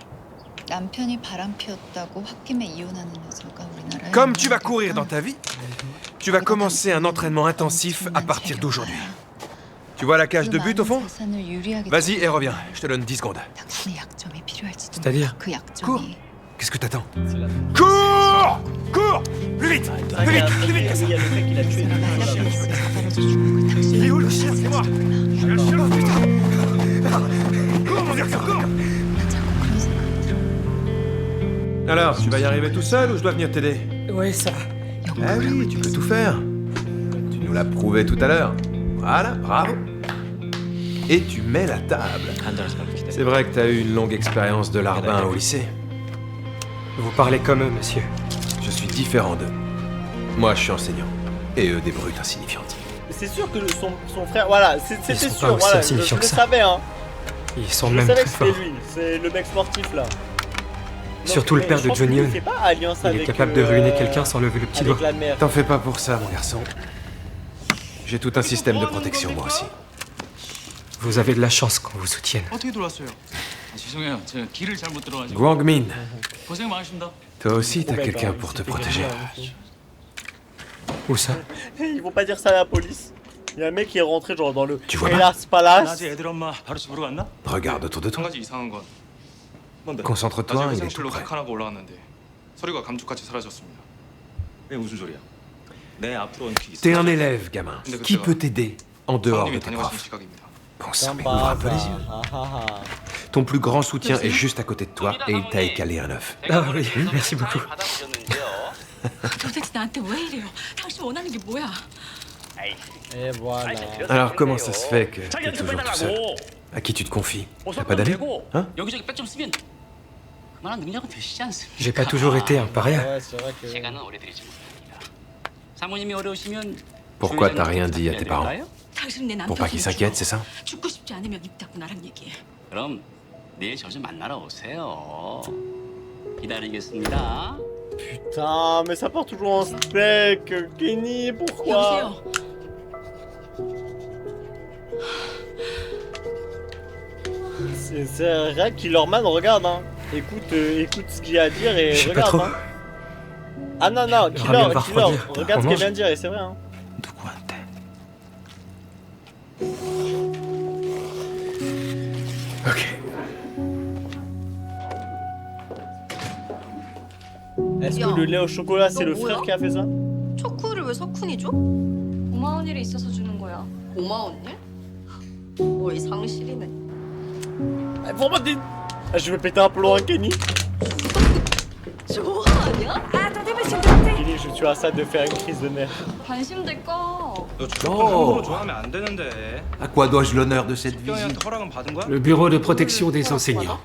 남편이 바람피웠다고 홧김에 이혼하는 여자가 우리나라에 Comme tu vas courir dans ta vie, tu vas commencer un entraînement intensif à partir d'aujourd'hui. Tu vois la cage de but au fond? Vas-y et reviens, je te donne 10 secondes. 당신의 약점이 필요할지도 C'est-à-dire? 그 Cours. 약점이 Qu'est-ce que t'attends? c'est la- Cours! Cours! Plus vite! Ah, Plus il y a vite! un Plus mec, vite que ça! il y a le mec qui l'a tué. Il est où le chien? C'est moi! Je suis le chien, putain! Cours, mon garçon, cours! Alors, tu vas y arriver tout seul ou je dois venir t'aider? Ouais, ça. Ah oui, tu peux tout faire. Tu nous l'as prouvé tout à l'heure. Voilà, bravo. Et tu mets la table. 한 달을 살고 기다려. C'est vrai que t'as eu une longue expérience de larbin au lycée. Vous parlez comme eux, monsieur. Je suis différent d'eux. Moi, je suis enseignant. Et eux, des brutes insignifiantes. Mais c'est sûr que son frère. Voilà, c'était Ils sont sûr. pas aussi Voilà, je insignifiants le que ça. savais, hein. Ils sont Je même savais très que c'était forts. lui. C'est le mec sportif là. Surtout le mais père je de pense John que lui, Yoon. il fait pas alliance Il est avec, capable de ruiner quelqu'un sans lever le petit avec doigt. la mère. T'en fais pas pour ça, mon garçon. J'ai tout un système de protection, moi aussi. Vous avez de la chance qu'on vous soutienne. 어떻게 들어왔어요? 죄송해요. 제가 길을 잘못 들어가지고. Guangmin, 고생 많으십니다. toi aussi, t'as quelqu'un pour te protéger. Où ça? Ils vont pas dire ça à la police. Il y a un mec qui est rentré genre dans le Tu vois pas? Hélas Palace. 낮에 애들 엄마 바로 집으로 갔나? Regarde autour de 한 toi. 가지 이상한 건 뭔데? Concentre-toi, 낮에 il est tout 회상실로 prêt. 택하나가 올라왔는데 서류가 감쪽같이 사라졌습니다. 왜 무슨 소리야? 내 앞으로 온 퀴즈. T'es un élève, gamin. Qui peut t'aider en dehors de 사모님이 tes 다녀가신 profs? 시각입니다. Bon sang, mais ouvre un peu les yeux. Ton plus grand soutien est juste à côté de toi et il t'a écalé un œuf. Ah oui, merci beaucoup. 도대체 나한테 왜 이래요? 당신 원하는 게 뭐야? Et voilà. Alors comment ça se fait que t'es toujours tout seul? À qui tu te confies? T'as pas d'amis? Hein? 여기저기 빽 좀 쓰면 그만한 능력은 되시지 않습니까? J'ai pas toujours été un paria. Ouais, c'est vrai que. 시간은 오래 들이지 못합니다. 사모님이 어려우시면 Pourquoi t'as rien dit à tes parents? 당신은 내 Pour pas qu'ils s'inquiètent, c'est ça? 죽고 싶지 않으면 입 닫고 나랑 얘기해. 그럼 내일 저좀 만나러 오세요. 기다리겠습니다. Putain, mais ça part toujours en steak. Kenny, pourquoi? 여보세요. C'est rien Killerman, regarde, hein. Écoute ce qu'il y a à dire et regarde, hein. Ah non, Killer, regarde ce qu'il vient de dire et c'est vrai, hein. Ok. Est-ce que le lait au chocolat c'est le frère qui a fait ça? 초코를 왜 석훈이 줘? 고마운 일이 있어서 주는 거야. 고마운 일? 뭘 상실이네. Je vais péter un plomb à Kenny. 좋아하냐? Attendez, monsieur le Kenny, je suis à ça de faire une crise de nerfs. 관심들 꺼. Oh. 좋아하면 안 되는데. À quoi dois-je l'honneur de cette visite? 형한테 허락은 받은 거야? Le bureau de protection des enseignants.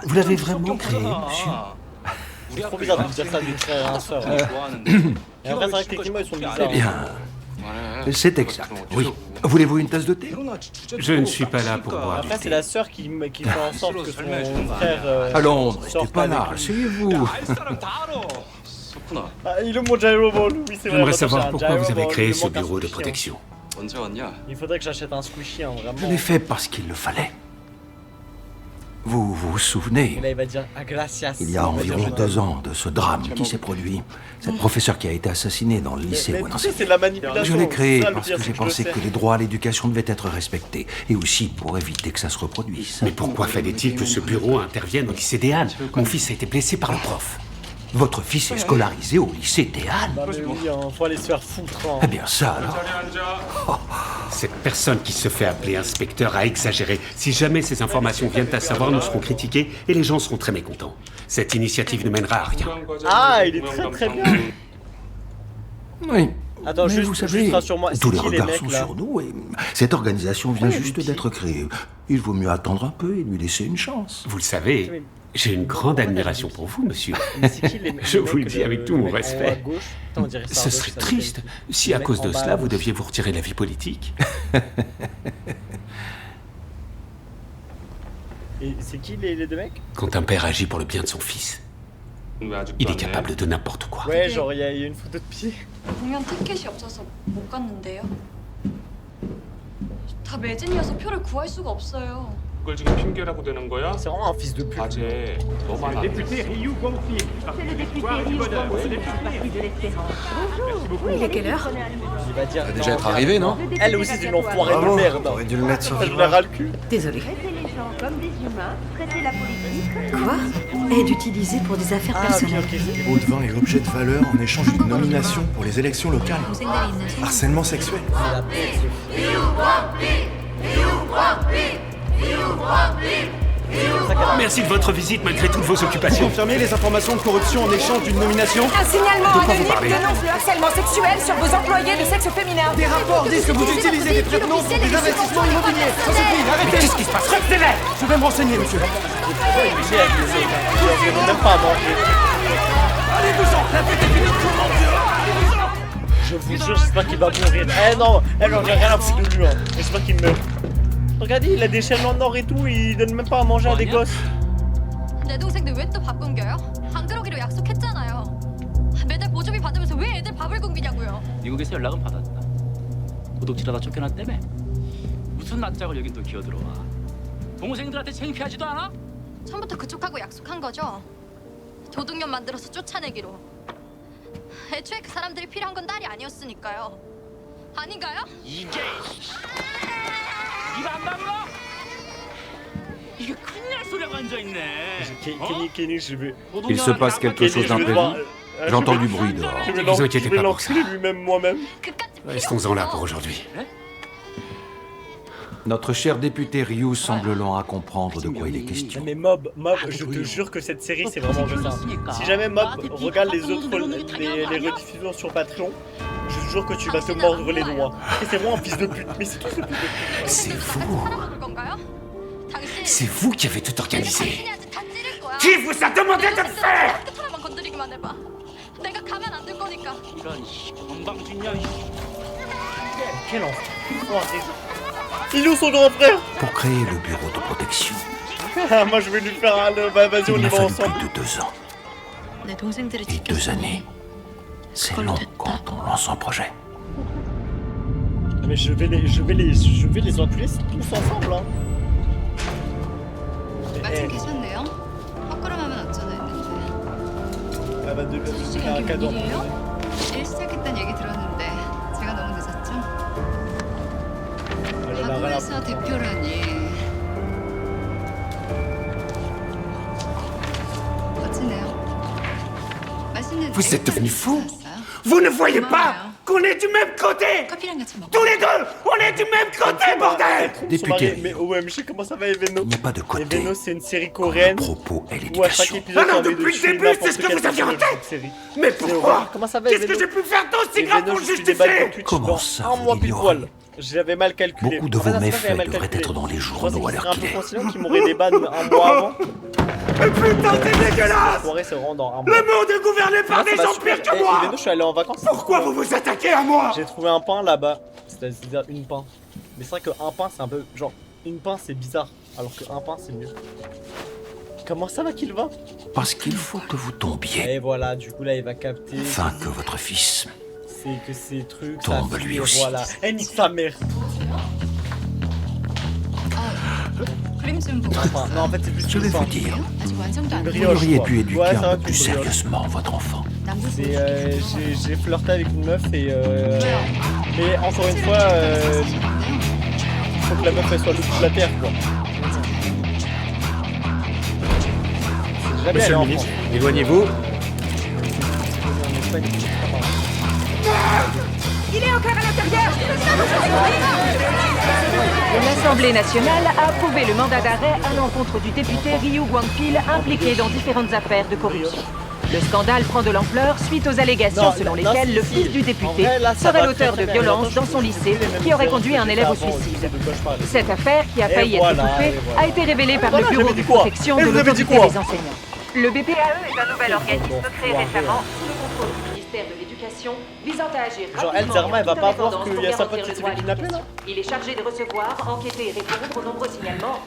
Vous l'avez vraiment créé, monsieur? C'est trop bizarre de dire ça d'une frère et un sœur. Et après, c'est vrai que techniquement, ils sont bizarres. Eh bien, c'est exact, oui. Voulez-vous une tasse de thé? Je ne suis pas là pour boire du Après, c'est thé. la sœur qui fait en sorte que son frère. Allons, restez sorte pas avec là, lui. asseyez-vous. Ah, il est mon gyro ball, oui, c'est vrai. J'aimerais moi, savoir j'ai un pourquoi gyro vous avez ball, créé il me ce manque un bureau de squishy, protection. hein. Il faudrait que j'achète un squishy, hein, vraiment. Je l'ai fait parce qu'il le fallait. Vous vous Et souvenez, là, il va dire ah, gracias. il y a environ 2 ans de ce drame qui s'est produit. Cette professeure qui a été assassinée dans le lycée Mais où elle tu sais, enseignait. c'est de la manipulation. Je l'ai créé c'est ça, le parce pire, que c'est j'ai je le pensé sais. que les droits à l'éducation devaient être respectés. Et aussi pour éviter que ça se reproduise. Mais pourquoi fallait-il que ce bureau intervienne au lycée des Halles? Mon fils a été blessé par le prof. Votre fils est scolarisé au lycée des Halles. Bah, mais oui, hein, faut aller se faire foutre. Hein. Eh bien ça alors. Cette personne qui se fait appeler inspecteur a exagéré. Si jamais ces informations viennent à savoir, nous serons critiqués et les gens seront très mécontents. Cette initiative ne mènera à rien. Ah, il est très bien. Oui. Attends, Mais juste, vous savez, juste rassure-moi, c'est tous les qui les regards mecs sont là? sur nous et cette organisation vient juste d'être créée. Il vaut mieux attendre un peu et lui laisser une chance. Vous le savez, j'ai une grande admiration pour vous, monsieur. Mais c'est qui les mecs? Je vous le dis avec tout mon mec en haut à respect. gauche. Attends, on dirait ça à Ce gauche, serait ça triste s'appelle- si, Le à mec cause en de bas à cela, vous gauche. deviez vous retirer de la vie politique. Et c'est qui les deux mecs? Quand un père agit pour le bien de son fils, il est capable de n'importe quoi. Ouais, genre il y a une photo de pied. 공연 티켓이 없어서 못 갔는데요. 다 매진이어서 표를 구할 수가 없어요. 그걸 지금 핑계라고 되는 거야? C'est vraiment un fils de pute. 아재, 너만 안 Député Ryu Guangxi. C'est le député Ryu Guangxi du Parti de l'Espérance. Bonjour. Il est quelle heure? Il va dire. Ça va déjà être arrivé, non? Elle aussi, c'est une enfoirée de merde. T'aurais dû le mettre sur Je la râle le cul. Désolée. Traitez les gens comme des humains, traitez la politique. Quoi? Aide utilisée pour des affaires Ah, personnelles. Eau de vin et objet de valeur en échange d'une nomination pour les élections locales. Harcèlement sexuel. Merci de votre visite malgré toutes vos occupations. Confirmez les informations de corruption en échange d'une nomination. Un signalement De quoi vous anonyme parlez? dénonce le harcèlement sexuel sur vos employés de sexe féminin. Des rapports disent que vous utilisez des traitements pour des investissements immobiliers. Ça suffit, Mais arrêtez. qu'est-ce qui se passe? Restez-les! Je vais me renseigner, monsieur. Ils n'ont même pas à manger. Je vous jure, j'espère qu'il va mourir. Eh non, j'en ai rien à foutre de lui. Hein. J'espère qu'il meurt. Regardez, il a des chaînes en or et tout, il donne même pas à manger à des gosses. 내 동생들 왜 또 밥 굶겨요? 안 그러기로 약속했잖아요. 매달 보조비 받으면서 왜 애들 밥을 굶기냐고요. 미국에서 연락은 받았다. 도둑질하다 쫓겨났다며? 무슨 낯짝을 여긴 또 기어들어와. 동생들한테 창피하지도 않아? 처음부터 그쪽하고 약속한 거죠. 도둑년 만들어서 쫓아내기로. 애초에 그 사람들이 필요한 건 딸이 아니었으니까요. 아닌가요? 이게 이거 안 담가? 이게 큰일 날 소리가 앉아있네. Kenny, je vais. Il se passe quelque chose d'imprévu. J'entends du bruit dehors. Je vais Ne vous inquiétez pas pour ça. l'enculer lui-même moi-même. Restons-en là pour aujourd'hui. Notre cher député Ryu semble lent à comprendre de quoi il est question. Mais Mob, je te jure que cette série c'est vraiment que ça. Si jamais Mob regarde les autres les rediffusions sur Patreon, je te jure que tu vas te mordre les doigts. Et c'est vraiment un fils de pute, mais c'est tout ce fils de pute. C'est vous. 건가요? C'est vous qui avez tout organisé. 당신이한테 다 찌를 거야. Qui vous a demandé de le faire? 하나만 건드리기만 해봐. 내가 가만 안 둘 거니까. 이런 건방진년. Quel enfer. Il est où son grand frère? Pour créer le bureau de protection, Moi je vais lui faire un... Bah vas-y on il y m'a va fallu ensemble. plus de 2 ans. 내 동생들을 Et 2 années, c'est long quand on lance un projet. Mais je vais les enculer tous ensemble hein. Eh. 계셨네요. 헛걸음하면 어쩌나 했는데. Elle va devenir 혹시 un 여기 cadeau. 웬일이에요? 일 시작했다는 얘기 들었는데 제가 너무 늦었죠? 학원에서 대표라니. 멋지네요. 맛있는 Vous êtes devenu fou? Vous ne voyez pas qu'on est du même côté? Tous les deux, on est du même côté, bordel! Député. Mais OMG, comment ça va, Eveno? Il n'y a pas de côté. Eveno, c'est une série coréenne. Propos et Où à chaque l'éducation. épisode, Ah non, t'as envie de depuis le tuer début, n'importe c'est ce que quel vous aviez en personnage de tête. cette série. Mais C'est pourquoi? horrible. Comment ça va, Qu'est-ce Eveno? que j'ai pu faire d'aussi grave pour le je suis des balles justifier? Twitch Comment dans ça, un vous mois pile l'ignorez? poil. J'avais mal calculé. Beaucoup de En fait, vos ça, c'est pas que j'avais méfaits mal devraient calculé. être dans les Je journaux pensais à que ce l'heure serait un qu'il peu est. conciliant qu'ils m'auraient des bannes un mois avant. Mais putain, c'est dégueulasse! La soirée, c'est vraiment dans un mois. Le monde est gouverné par des gens pires que moi! Eveno, je suis allé en vacances. Pourquoi vous vous attaquez à moi? J'ai trouvé un pain là-bas. C'est-à-dire une pain. Mais c'est vrai qu'un pain, c'est un peu. Genre, une pain, c'est bizarre. Alors qu'un pain, c'est mieux. Comment ça va qu'il va? Parce qu'il faut que vous tombiez. Et voilà, du coup, là, il va capter. Afin que votre fils C'est que ces trucs. tombe ça lui fuit, aussi. Voilà. Eh, nique sa mère. Enfin, non, en fait, c'est plus Je vais vous dire, Une vous brioche, auriez quoi. pu éduquer Ouais, ça un va, peu plus une brioche. sérieusement votre enfant. C'est, j'ai flirté avec une meuf et mais encore une fois, il faut que la meuf elle soit le bout de la terre, quoi. C'est déjà bien, Monsieur elle est le en ministre, France. éloignez-vous. En Espagne. Il est encore à l'intérieur. L'Assemblée nationale a approuvé le mandat d'arrêt à l'encontre du député Ryu Gwang-pil impliqué dans différentes affaires de corruption. Le scandale prend de l'ampleur suite aux allégations selon lesquelles le fils du député serait l'auteur de violences dans son lycée qui aurait conduit un élève au suicide. Cette affaire, qui a failli être étouffée, a été révélée par le Bureau de protection de l'autorité des enseignants. Le BPAE est un nouvel organisme créé récemment sous le contrôle du ministère de l'Éducation visant à agir Genre, elle, rapidement Zerma, elle va en toute pas voir indépendance qu'il y a pour sa pote garantir qui le s'est droit fait à kidnapper, là. l'éducation. Il est chargé de recevoir, enquêter et répondre aux nombreux signalements.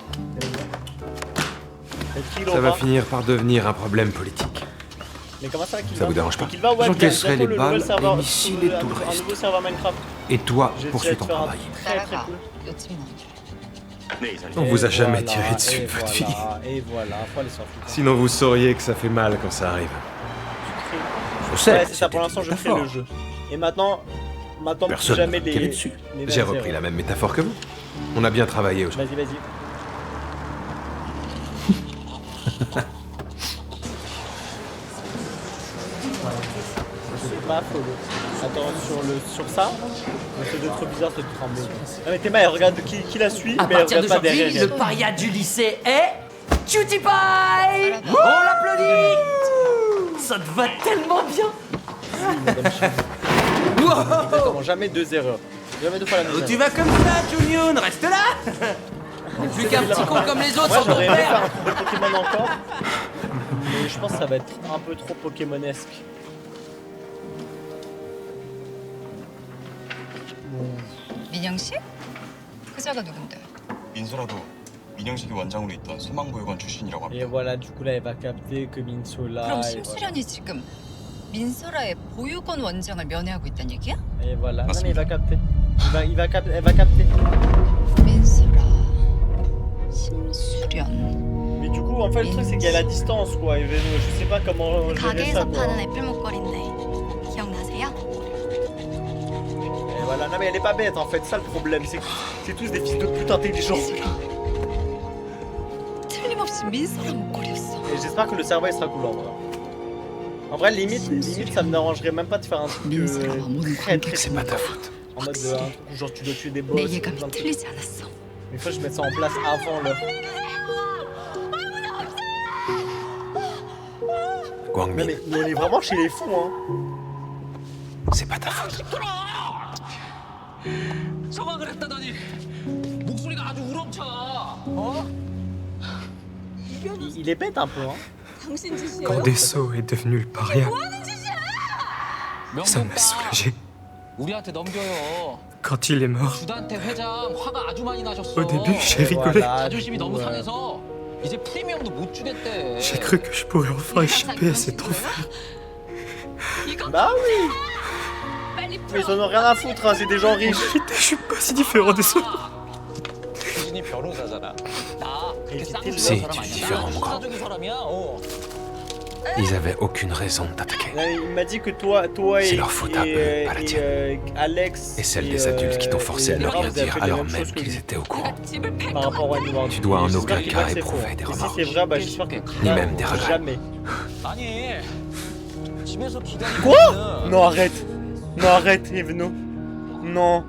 Ça va finir par devenir un problème politique. Mais comment ça qu'il Ça va? vous dérange pas? Qu'il va, ouais, J'encaisserai bientôt les le nouvel balles, serveur- les missiles et tout le un reste. nouveau serveur Minecraft. Et toi, J'ai poursuis essayé de ton faire un travail. truc très cool. On vous a jamais Et tiré voilà, dessus de et votre voilà, vie. Et voilà, faut aller s'en foutre. Sinon vous sauriez que ça fait mal quand ça arrive. Je sais, Ouais, c'est ça, pour c'était l'instant, une je fais métaphore. le jeu. Et maintenant plus Personne jamais ne va tirer les... dessus. les J'ai balles repris zéro. la même métaphore que vous. On a bien travaillé aujourd'hui. Vas-y. C'est pas follow. Attends, sur ça, c'est de trop bizarre cette tremblée. Non mais Théma, elle regarde qui la suit, À mais elle partir regarde pas derrière d'aujourd'hui, le elle. paria du lycée est Cutie Pie. On l'applaudit. Ça te va tellement bien. Exactement, jamais deux erreurs. Jamais deux fois la même Où erreur. tu vas comme ça, Junior? Reste là. Plus qu'un petit con comme les autres Moi sans ton j'aurais aimé faire père. un truc de Pokémon encore, mais je pense que ça va être un peu trop Pokémonesque. 민영 씨? 그자가 누군데? 민소라도 민영식이 원장으로 있던 소망보육원 출신이라고 합니다. Et voilà, du coup là elle va capter que Minsola. 그럼 심수련이 지금 민소라의 보육원 원장을 면회하고 있다는 얘기야? Et voilà, non mais il va capter. Elle va capter. 민소라, 심수련. Mais du coup, en fait, le truc c'est qu'il y a la distance quoi. Et je sais pas comment gérer ça 가게에서 quoi. 파는 애플 목걸이인데 기억나세요? Et voilà, non mais elle est pas bête en fait, ça le problème, c'est que c'est tous des fils de pute intelligents. 틀림없이 민소라 목걸이였어. Et j'espère que le cerveau il sera cool en vrai. En vrai, limite ça me dérangerait même pas de faire un truc très très C'est pas ta faute. en mode un truc où genre tu dois tuer des boss. 내 plein 예감이 de trucs. 틀리지 않았어. Une fois je mets ça en place avant l'heure. Gwangmin, Mais on est vraiment chez les fous hein. c'est pas ta faute. 소망을 했다더니 목소리가 아주 우렁차. 어? Il est bête un peu hein. 당신 짓이에요? Quand Desso est devenu le paria, ça m'a soulagé. 우리한테 넘겨요. Quand il est mort, 주단태 회장 화가 아주 많이 나셨어. au début, j'ai rigolé. 자존심이 너무 상해서 이제 프리미엄도 못 주겠대. J'ai cru que je pourrais enfin échapper à cet enfer. Bah oui. Mais ils en ont rien à foutre hein, c'est des gens riches. Je suis pas si différent des autres. 수진이 변호사잖아. 나 Si, tu es différent, mon grand. Ils avaient aucune raison de t'attaquer. Il m'a dit que toi c'est leur faute à eux, pas la tienne. Alex... Et celle des adultes qui t'ont forcé à ne rien dire alors même qu'ils étaient au courant. Par rapport à Edward. Tu dois en aucun cas éprouver des remords. Si c'est vrai, bah j'espère que... Ni même des regrets. Jamais. Quoi? Non, arrête. Non, arrête, Eveno. Non.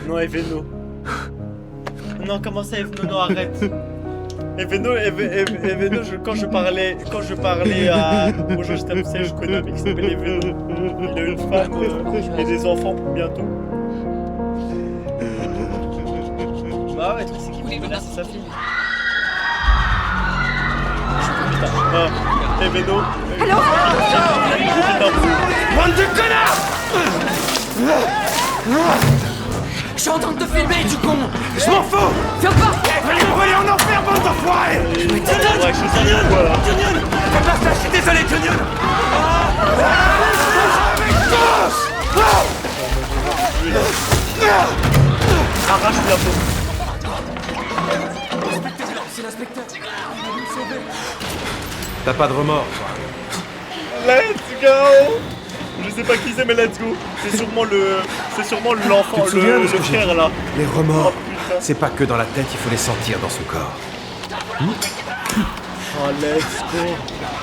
Non, Eveno. Non, comment ça, Eveno? Non, arrête. Eveno, quand je parlais à... Bonjour, je t'aime, je connais un mec qui s'appelle Eveno. Il a une femme et des enfants pour bientôt. Bah ouais, le truc c'est qu'il menace sa fille. Putain, ah, Eveno. Alors Bande de connards! Je suis en train de te filmer, du con! Je m'en fous! Viens pas! Allez me brûler en enfer, bande d'enfoirés! Tunyon! Fais pas ça, je suis désolé, Tunyon! Arrache la peau! C'est l'inspecteur! T'as pas de remords, toi? Let's go! Je sais pas qui c'est, mais let's go! C'est sûrement l'enfant, le frère là. Les remords, c'est pas que dans la tête, il faut les sentir dans son corps. Oh, let's go!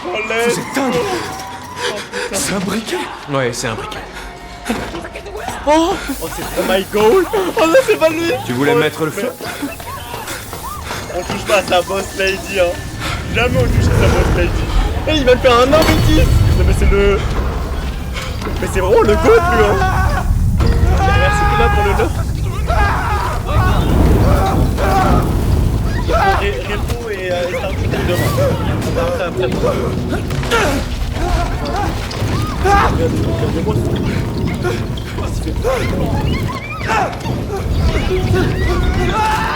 Oh, let's go! C'est un briquet? Ouais, c'est un briquet. Oh, c'est my goal! Oh non, c'est pas lui! Tu voulais mettre le feu? On touche pas à sa boss lady, hein! Jamais on touche à sa boss lady! Et il va faire un imbécile! Non mais c'est le... Mais c'est vraiment le goat lui, hein! Merci qu'il a pour le neuf! Repo et Stardew demain. Regardez-moi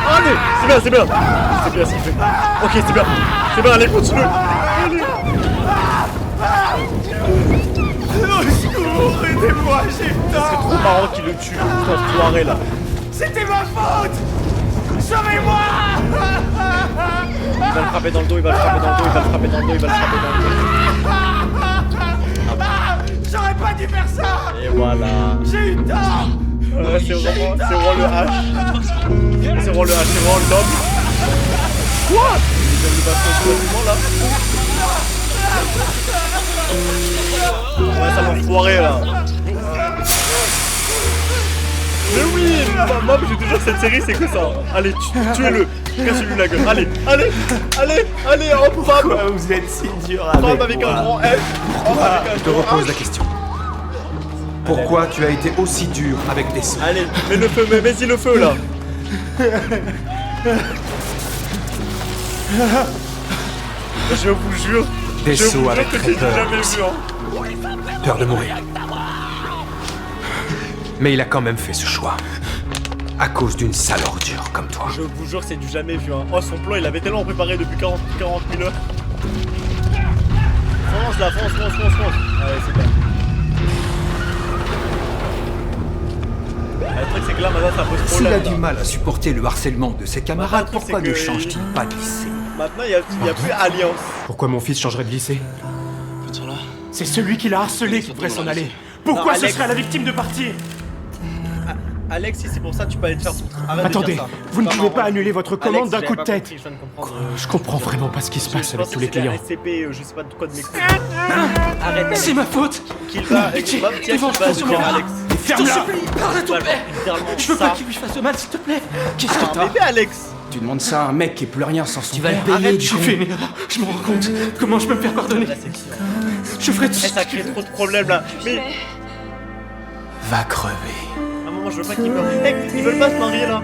allez, c'est bien, c'est bien. C'est bien ce qu'il fait. Ok, c'est bien. C'est bien, allez, continue. Allez. Au secours, aidez-moi, j'ai tort. C'est trop marrant qu'il le tue, cet enfoiré là. C'était ma faute. Sauvez-moi. Il va le frapper dans le dos, il va le frapper dans le dos, il va le frapper dans le dos, il va le frapper dans le dos. J'aurais pas dû faire ça. Et voilà. J'ai eu tort. C'est vraiment le H. C'est vraiment le H, c'est vraiment l'homme. Quoi? Il vient de battre là. Ouais, ça m'a foiré là. Mais oui, moi je te jure, cette série c'est que ça. Allez, tuez-le. Cassez-lui la gueule. Allez, hop, femme. Vous êtes si dur Femme avec un grand F. Je te repose la question. Pourquoi tu as été aussi dur avec des sous? Allez, mets le feu, mets-y le feu là. Je vous jure. Des sauts avec que très j'ai peur jamais aussi. vu. Hein. Peur de mourir. Mais il a quand même fait ce choix. À cause d'une sale ordure comme toi. Je vous jure, c'est du jamais vu. Hein. Oh, son plan, il avait tellement préparé depuis 40 000 heures. Fonce là, fonce. Allez, c'est bien. Le truc, c'est que là, maintenant, ça pose problème. S'il a du mal à supporter le harcèlement de ses camarades, pourquoi ne change-t-il pas de lycée? Maintenant, il n'y a plus alliance. Pourquoi mon fils changerait de lycée? C'est celui qui l'a harcelé qui devrait s'en aller. Pourquoi ce serait à la victime de partir? Alex, si c'est pour ça, tu peux aller te faire foutre. Attendez, vous ne pouvez pas annuler votre commande d'un coup de tête. Je comprends vraiment pas ce qui se passe avec tous les clients. SCP, je sais pas de quoi de m'expliquer. Arrête, c'est ma faute. Qu'il va, Alex. Ferme-la. Parle, s'il te plaît. Je veux pas qu'il lui fasse de mal, s'il te plaît. Qu'est-ce que t'as? Bébé, Alex. Tu demandes ça à un mec qui est plus rien sans son Tu vas le père. payer, J'ai fait une erreur. Je me rends compte. Comment je peux me faire pardonner? Je ferai tout ce ça crée trop de problèmes là. Mais... Va crever. À un moment, je veux pas qu'ils meurent. Hey, ils veulent pas se marier là.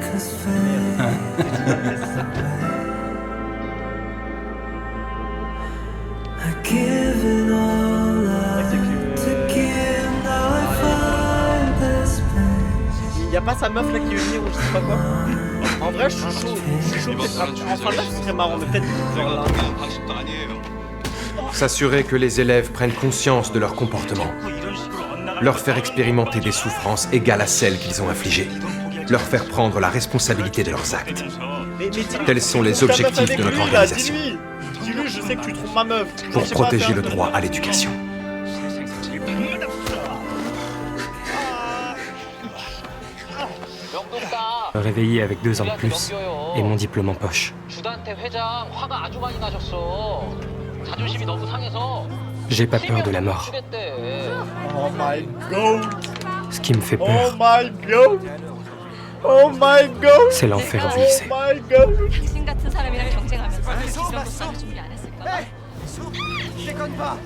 Y'a pas sa meuf là qui veut venir ou je sais pas quoi. En vrai, je suis chaud. Enfin là, ce serait marrant, mais peut-être vers là. S'assurer que les élèves prennent conscience de leur comportement. Leur faire expérimenter des souffrances égales à celles qu'ils ont infligées. Leur faire prendre la responsabilité de leurs actes. Tels sont les objectifs de notre organisation. Dis-lui, je sais que tu trouves ma meuf. Pour protéger le droit à l'éducation. Réveillé avec 2 ans de plus et mon diplôme en poche. J'ai pas peur de la mort. Oh my god. Ce qui me fait Oh peur, my god. Oh my god. c'est l'enfer du lycée. Oh my god. 당신 같은 사람이랑 경쟁하면서 이런 복사를 준비 안 했을까? Déconne pas.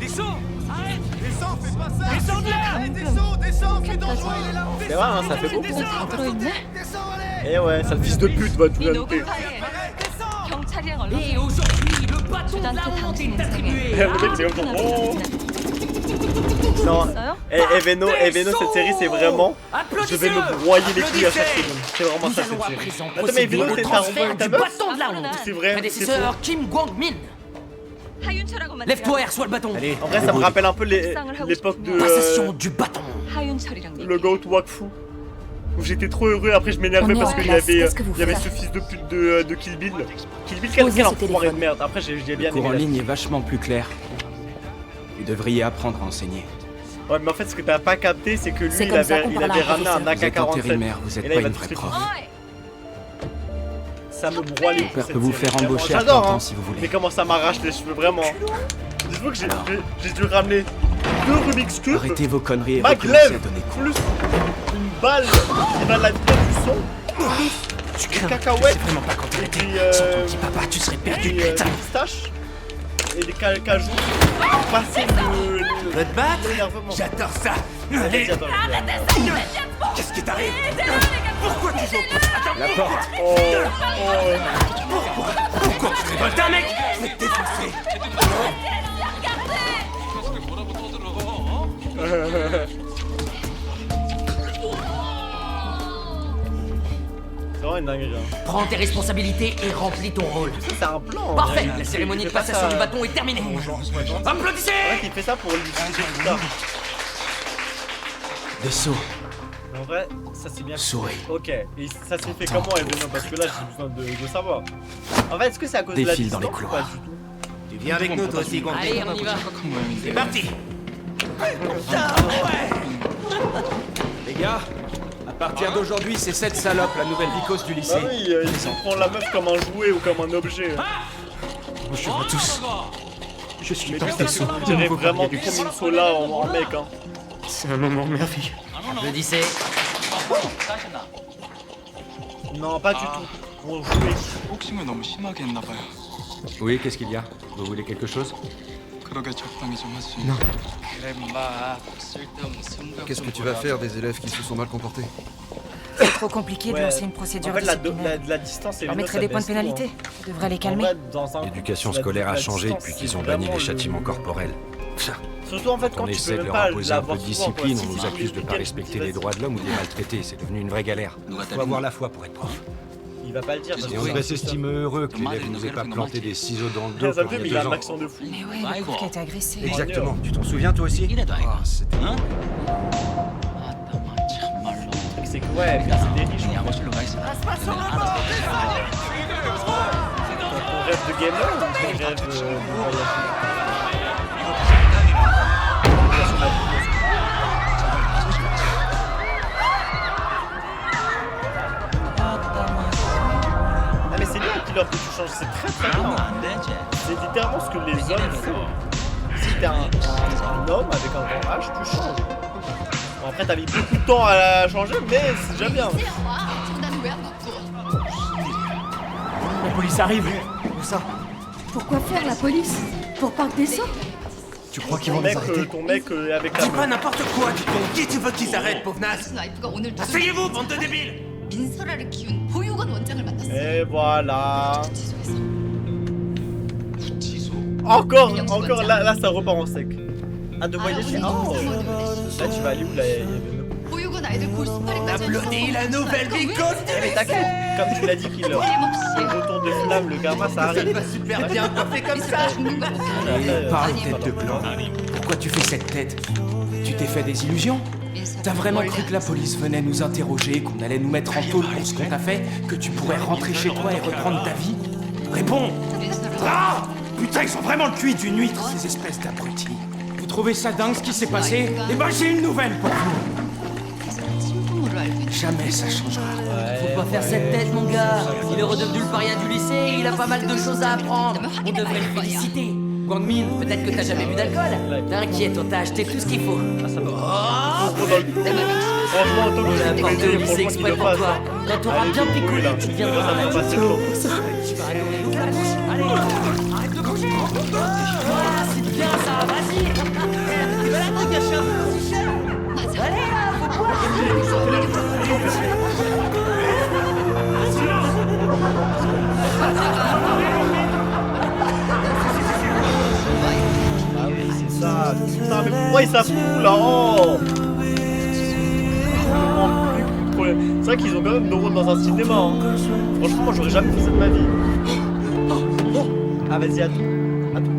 Descends. Descends, fais pas ça. Descends, fais dangereux, il est là. C'est vrai, hein, ça fait beaucoup. Eh ouais, sale fils de pute, va tout l'annoncer. 경찰이랑 언론. Et aujourd'hui, le bâton de la honte est attribué Le mec, c'est comme ça. Oh. Non, Eveno, cette série, c'est vraiment. Je vais me broyer les couilles à chaque seconde. C'est vraiment ça, cette série. Attends, mais Eveno, t'es ta meuf? C'est vrai, c'est faux. prédécesseur Kim Kwang-min. Lève-toi et reçois le bâton. Allez, En vrai, ça me rappelle un peu l'époque de. Passation du bâton. Le Goat Wakfu. Où j'étais trop heureux, après je m'énervais parce qu'il y avait ce fils de pute de Kill Bill. Kill Bill, quel enfoiré de merde. Après, j'ai bien Le cours aimé en la ligne est vachement plus clair. Vous devriez apprendre à enseigner. Ouais, mais en fait, ce que t'as pas capté, c'est que lui, il avait ramené un Vous êtes AK-47. intérimaire, vous êtes Et là, pas il va une tout vraie détruire. prof. Ça me broie les Mon père couilles, peut vous cette faire série, embaucher vraiment. à plein J'adore, temps hein. si vous voulez. Mais comment ça m'arrache les cheveux, vraiment. Dites-vous que j'ai dû ramener 2 Rubik's Cube, Arrêtez vos conneries et Maglev, recommencez à donner cours. plus une balle qui va de la vitesse du son, plus Tu des crains, cacahuètes, je sais vraiment pas quand elle et était. puis Sans ton petit papa, tu serais perdu, des putain. pistaches, et des cajous, passer le l'énervement. J'adore ça. Vas-y, Allez, attends, qu'est-ce qui t'arrive? Pourquoi tu joues au poste? Attends. La porte. Pourquoi tu te révoltes, un mec? Je vais te défoncer. C'est vraiment une dinguerie. Hein. Prends tes responsabilités et remplis ton rôle. C'est un plan. Parfait, hein. la cérémonie Il de fait pas passation ça. du bâton est terminée. Applaudissez! Ouais, il fait ça pour l'utiliser plus tard. Des sauts. Mais en vrai, ça c'est bien. Souris. Ok, et ça s'est fait comment, Eveno? Parce que là, j'ai besoin de savoir. En fait, est-ce que c'est à cause de la Défile dans distance les ou pas couloirs. du tout? Tu viens avec nous, toi aussi, Gonzalo. Allez, on y va. C'est parti. Les gars, à partir d'aujourd'hui, c'est cette salope, la nouvelle vicose du lycée. Bah oui, il prend la meuf comme un jouet ou comme un objet. Bonjour à tous. Je suis Tom Ça Tessot. on dirait vraiment trop Minsola en mec, hein. C'est un moment merveilleux. Applaudissez. Non, pas du tout. On jouait. 복싱을 너무 심하게 했나 봐요. Oui, qu'est-ce qu'il y a? Vous voulez quelque chose? 그러게 적당히 좀 하지. Non. 그래 마 쓸데없는 승부욕 Qu'est-ce que tu vas faire des élèves qui se sont mal comportés? C'est trop compliqué de Ouais. lancer une procédure En fait, disciplinaire. la distance, On mettrait des points de pénalité. Ça devrait les calmer. L'éducation scolaire a changé depuis qu'ils ont banni les châtiments corporels. Surtout en fait, quand On tu essaie peux de même leur pas imposer un peu l'avoir de souvent, quoi. discipline, Si on nous c'est accuse de ne pas respecter les droits de l'homme ou de les maltraiter, c'est devenu une vraie galère. Faut avoir la foi pour être prof. Il va pas le dire. parce Et que on ça, devrait c'est s'estimer heureux que l'élève nous ait pas planté des ciseaux dans le dos ça. comme Mais il il y a a un 2 ans. accent de fou. Mais ouais, le pauvre qui a été agressé. Exactement, tu t'en souviens toi aussi? Ah, c'était... C'est que ouais, c'est des riches. Ton rêve de gamer ou ton rêve de voyage? Ah mais c'est lui qui leur que tu changes, c'est très bien. C'est littéralement ce que les hommes font. Si t'es un homme avec un grand H, tu changes. Bon après t'as mis beaucoup de temps à changer, mais c'est déjà bien. La police arrive. Où ça? Pourquoi faire la police? Pour Parc des Sceaux? Tu crois qu'ils vont nous arrêter? Ton mec avec la Dis pas n'importe quoi, dis donc. Qui tu veux qu'ils arrêtent, pauvre naze? Asseyez-vous, bande de débiles. 민소라를 키운 보육원 원장을 만났어. Et voilà. Encore, là ça repart en sec. Ah, de voyager. Oh. Là tu vas aller où là, Eveno? 보육원 아이들 골수팔이 빠져 있어. Applaudis la nouvelle vicose du Mais t'inquiète, comme tu l'as dit qu'il le retour de flamme, le gamin ça arrive. va super bien coiffé comme ça. Allez, parle, tête de blanc. Pourquoi tu fais cette tête? Tu t'es fait des illusions? T'as vraiment cru que la police venait nous interroger, qu'on allait nous mettre en tôle pour ce qu'on t'a fait, que tu pourrais rentrer chez toi et reprendre ta vie? Réponds! Ah! Putain, ils sont vraiment le cuit d'une huître, ces espèces d'abrutis. Vous trouvez ça dingue ce qui s'est passé? Eh ben j'ai une nouvelle pour vous. Jamais ça changera. Faut pas faire cette tête, mon gars. Il est redevenu le paria du lycée et il a pas mal de choses à apprendre. On devrait le féliciter. Guangmin, peut-être que t'as jamais bu d'alcool. T'inquiète, on t'a acheté tout ce qu'il faut. On a apporté au lycée exprès pour toi. Quand t'auras bien picolé, tu viendras à la maison. Tu vas adorer l'eau de la bouche. Allez, arrête de bouger. Ah, c'est bien ça, vas-y. Tu vas là, t'as gâché un peu le t-shirt. Allez là, faut boire. Putain, mais pourquoi il s'affout là? Oh, c'est vrai qu'ils ont quand même nos rôles dans un cinéma. Hein. Franchement, moi j'aurais jamais fait ça de ma vie. Ah, vas-y, à tout. À tout.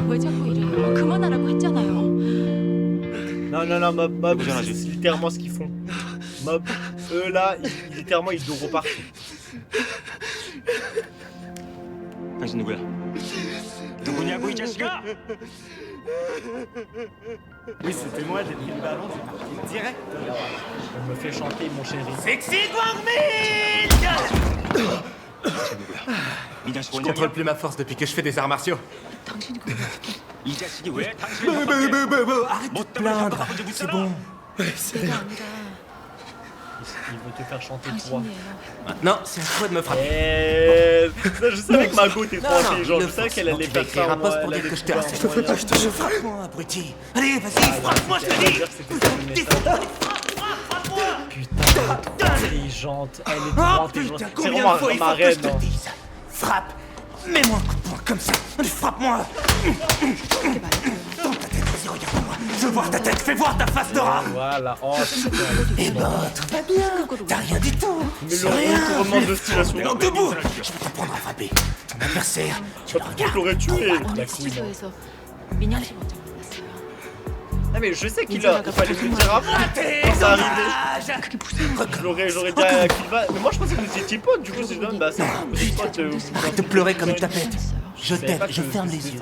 왜 자꾸 이래요? 그만하라고 했잖아요. Non, Mob, c'est littéralement ce qu'ils font. Mob, eux là, littéralement ils dorent partout. 당신 누구야? 누구냐고 이 자식아! Oui, c'était moi, j'ai pris le ballon, c'est parti direct. On me fait chanter mon chéri. Sexy Guangmin! Je contrôle plus ma force depuis que je fais des arts martiaux. 이 자식이 왜 Arrête de te plaindre, c'est bon. C'est rien. Il veut te faire chanter toi. Maintenant, c'est à toi de me frapper. Je savais que Margot était trop intelligente, je savais qu'elle allait faire ça. Un poste pour dire que je t'ai harcelé. Frappe-moi, abruti. Allez, vas-y, frappe-moi, je te dis. Putain, elle est trop intelligente. Elle est trop intelligente. C'est Combien de fois il faut que je te non. dise? Frappe. Mets-moi un coup de poing comme ça. Frappe-moi. Dans ta tête, vas-y, regarde-moi. Je veux voir ta tête, fais voir ta face de rat. Voilà, oh putain. Eh ben, tout va bien. T'as rien du tout. Mais le retournement de situation. Debout. Je vais t'apprendre à frapper. Ton adversaire, tu le regardes. Je l'aurais tué. 취소해서 민영 씨 먼저 만났어요. Ah mais je sais qu'il fallait me le dire avant quand ça arrivait. J'aurais dit à Kiva, mais moi je pensais que vous étiez potes, du coup c'est dingue, bah c'est pote. Arrête de pleurer comme une tapette. Je t'aide, je ferme les yeux.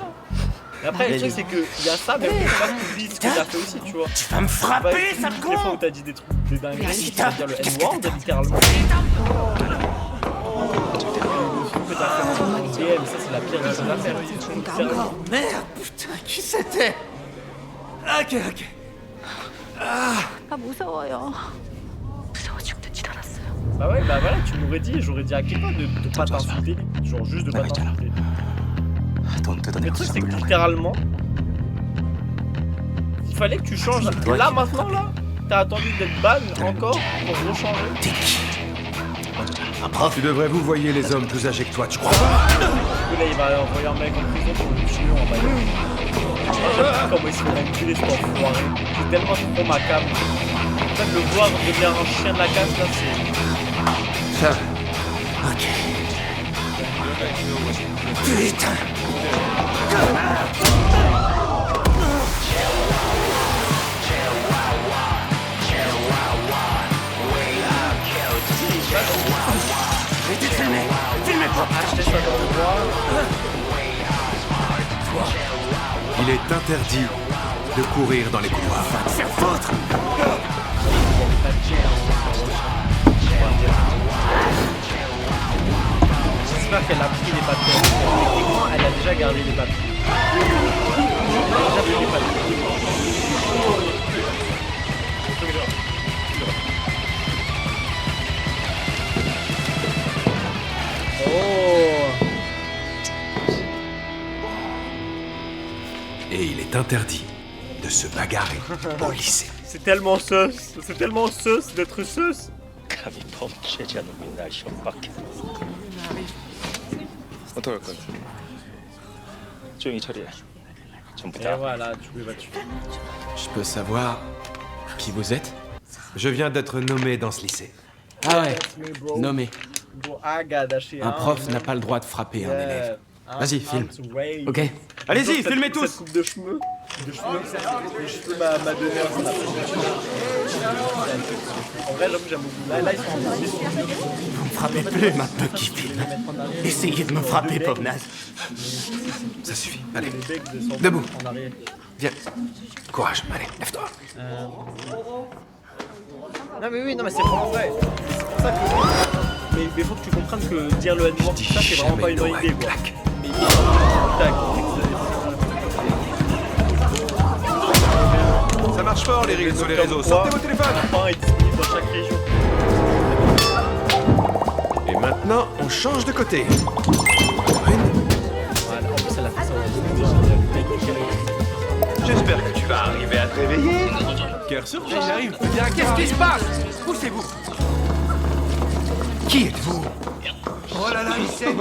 Et après le truc c'est qu'il y a ça, mais faut pas que tu oublies ce que t'as fait aussi, tu vois. Tu vas me frapper, sale con! Des fois où t'as dit des trucs, des dingueries, c'est-à-dire le N-word littéralement. Que t'as fait en DM, ça c'est la pire des choses à faire. Merde, putain, qui c'était? Ok. 아 무서워요. 무서워 죽는 줄 알았어요. Bah ouais, bah voilà, tu m'aurais dit, j'aurais dit à Kiva de pas t'insulter, genre juste de pas t'insulter. Le truc c'est que littéralement, il fallait que tu changes. Là maintenant là, t'as attendu d'être ban encore pour rechanger. Un prof. Tu devrais vous voyer les hommes plus âgés que toi, tu crois pas? Là il va envoyer un mec en prison pour le tuer en bas. J'aime pas comment il se fait enculer cet enfoiré. C'est tellement trop ma cam. En fait le voir devenir un chien de la casse là c'est... Ça. Ok. Putain. J'ai été filmé. Filmez-moi. Achetez ça dans le bois. Il est interdit de courir dans les couloirs. Va te faire foutre. J'espère qu'elle a pris les papiers. Techniquement, elle a déjà gardé les papiers. Elle a déjà pris les papiers. Oh! Et il est interdit de se bagarrer au lycée. C'est tellement sus d'être sus. 감히 범죄지 않은 놈이 날 협박해. 어떡할 건데? 조용히 처리해. 전부 Et 다. voilà, tu vas tuer. Je peux savoir qui vous êtes? Je viens d'être nommé dans ce lycée. Ah ouais, nommé. Un prof n'a pas le droit de frapper un élève. Vas-y, filme. Ok. Allez-y, filmez tous. De cheveux m'a donné un snap. En vrai, j'avoue, j'aime beaucoup. Là, ils sont en train de... Vous me frappez plus maintenant qui filme. Essayez de me frapper, pauvre naze. Ça suffit, allez. Debout. Viens. Courage, allez, lève-toi. Non mais oui, non mais c'est vraiment vrai. C'est pour ça que... Mais faut que tu comprennes que dire le N-word, tout ça, c'est vraiment pas une bonne idée, quoi. Mais tac. Ça marche fort les règles sur les réseaux. Sortez vos téléphones. Est disponible dans chaque région. Et maintenant, on change de côté. Voilà, en plus elle a fait ça. J'espère que tu vas arriver à te réveiller. Cœur sur chaise, j'arrive. Bien, qu'est-ce qui se passe? Poussez-vous. Qui êtes-vous? Oh là là, il saigne.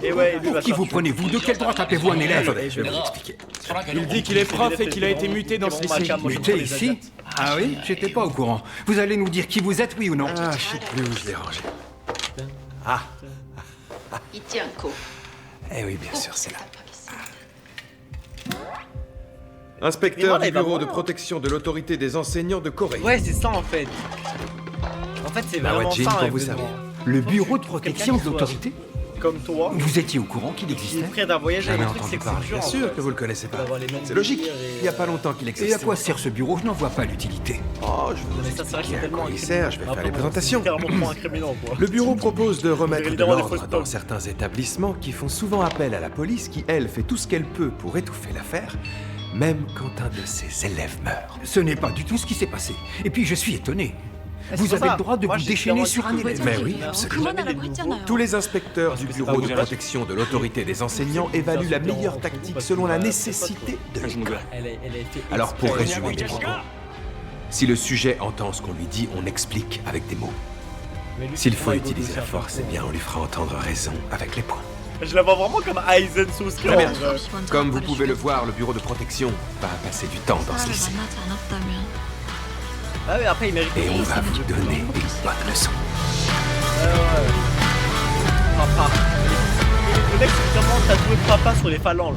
Et ouais, Pour qui vous prenez-vous? De quel droit tapez-vous un élève? Je vais vous expliquer. Il dit qu'il est prof et qu'il a été muté dans ce lycée. Muté ici? Ah oui? J'étais pas au courant. Vous allez nous dire qui vous êtes, oui ou non? Ah, je sais plus où je l'ai rangé. Ah. Eh oui, bien sûr, c'est là. Inspecteur du bureau de protection de l'autorité des enseignants de Corée. Ouais, c'est ça en fait. En fait, c'est vraiment Jin, ça. pour vous savoir. Le bureau de protection de l'autorité? Comme toi. Vous étiez au courant qu'il Il est existait? prêt d'un voyage avec Jamais le truc, entendu c'est parler. Bien sûr que vous le connaissez pas. C'est logique. Il y a pas longtemps qu'il existe. Et à quoi sert ce bureau? Je n'en vois pas l'utilité. Oh, je vous explique à quoi il sert. Je vais faire les présentations. littéralement incriminant, quoi. Le bureau propose de remettre de littéralement des l'ordre fausses dans tops. certains établissements qui font souvent appel à la police qui, elle, fait tout ce qu'elle peut pour étouffer l'affaire, même quand un de ses élèves meurt. Ce n'est pas du tout ce qui s'est passé. Et puis je suis étonné. Vous avez le droit de vous déchaîner sur un élève. Mais oui, absolument. Tous les inspecteurs du bureau de protection de l'autorité des enseignants évaluent la meilleure tactique selon la nécessité de l'école. Alors pour résumer mes propos, si le sujet entend ce qu'on lui dit, on explique avec des mots. S'il faut utiliser la force, eh bien on lui fera entendre raison avec les poings. Je la vois vraiment comme Aizen Souski. Très bien. Comme vous pouvez le voir, le bureau de protection va passer du temps dans ce lycée. Ah oui, après il mérite. Et on va vous donner une bonne leçon. Papa. Le mec c'est vraiment tatoué papa sur les phalanges.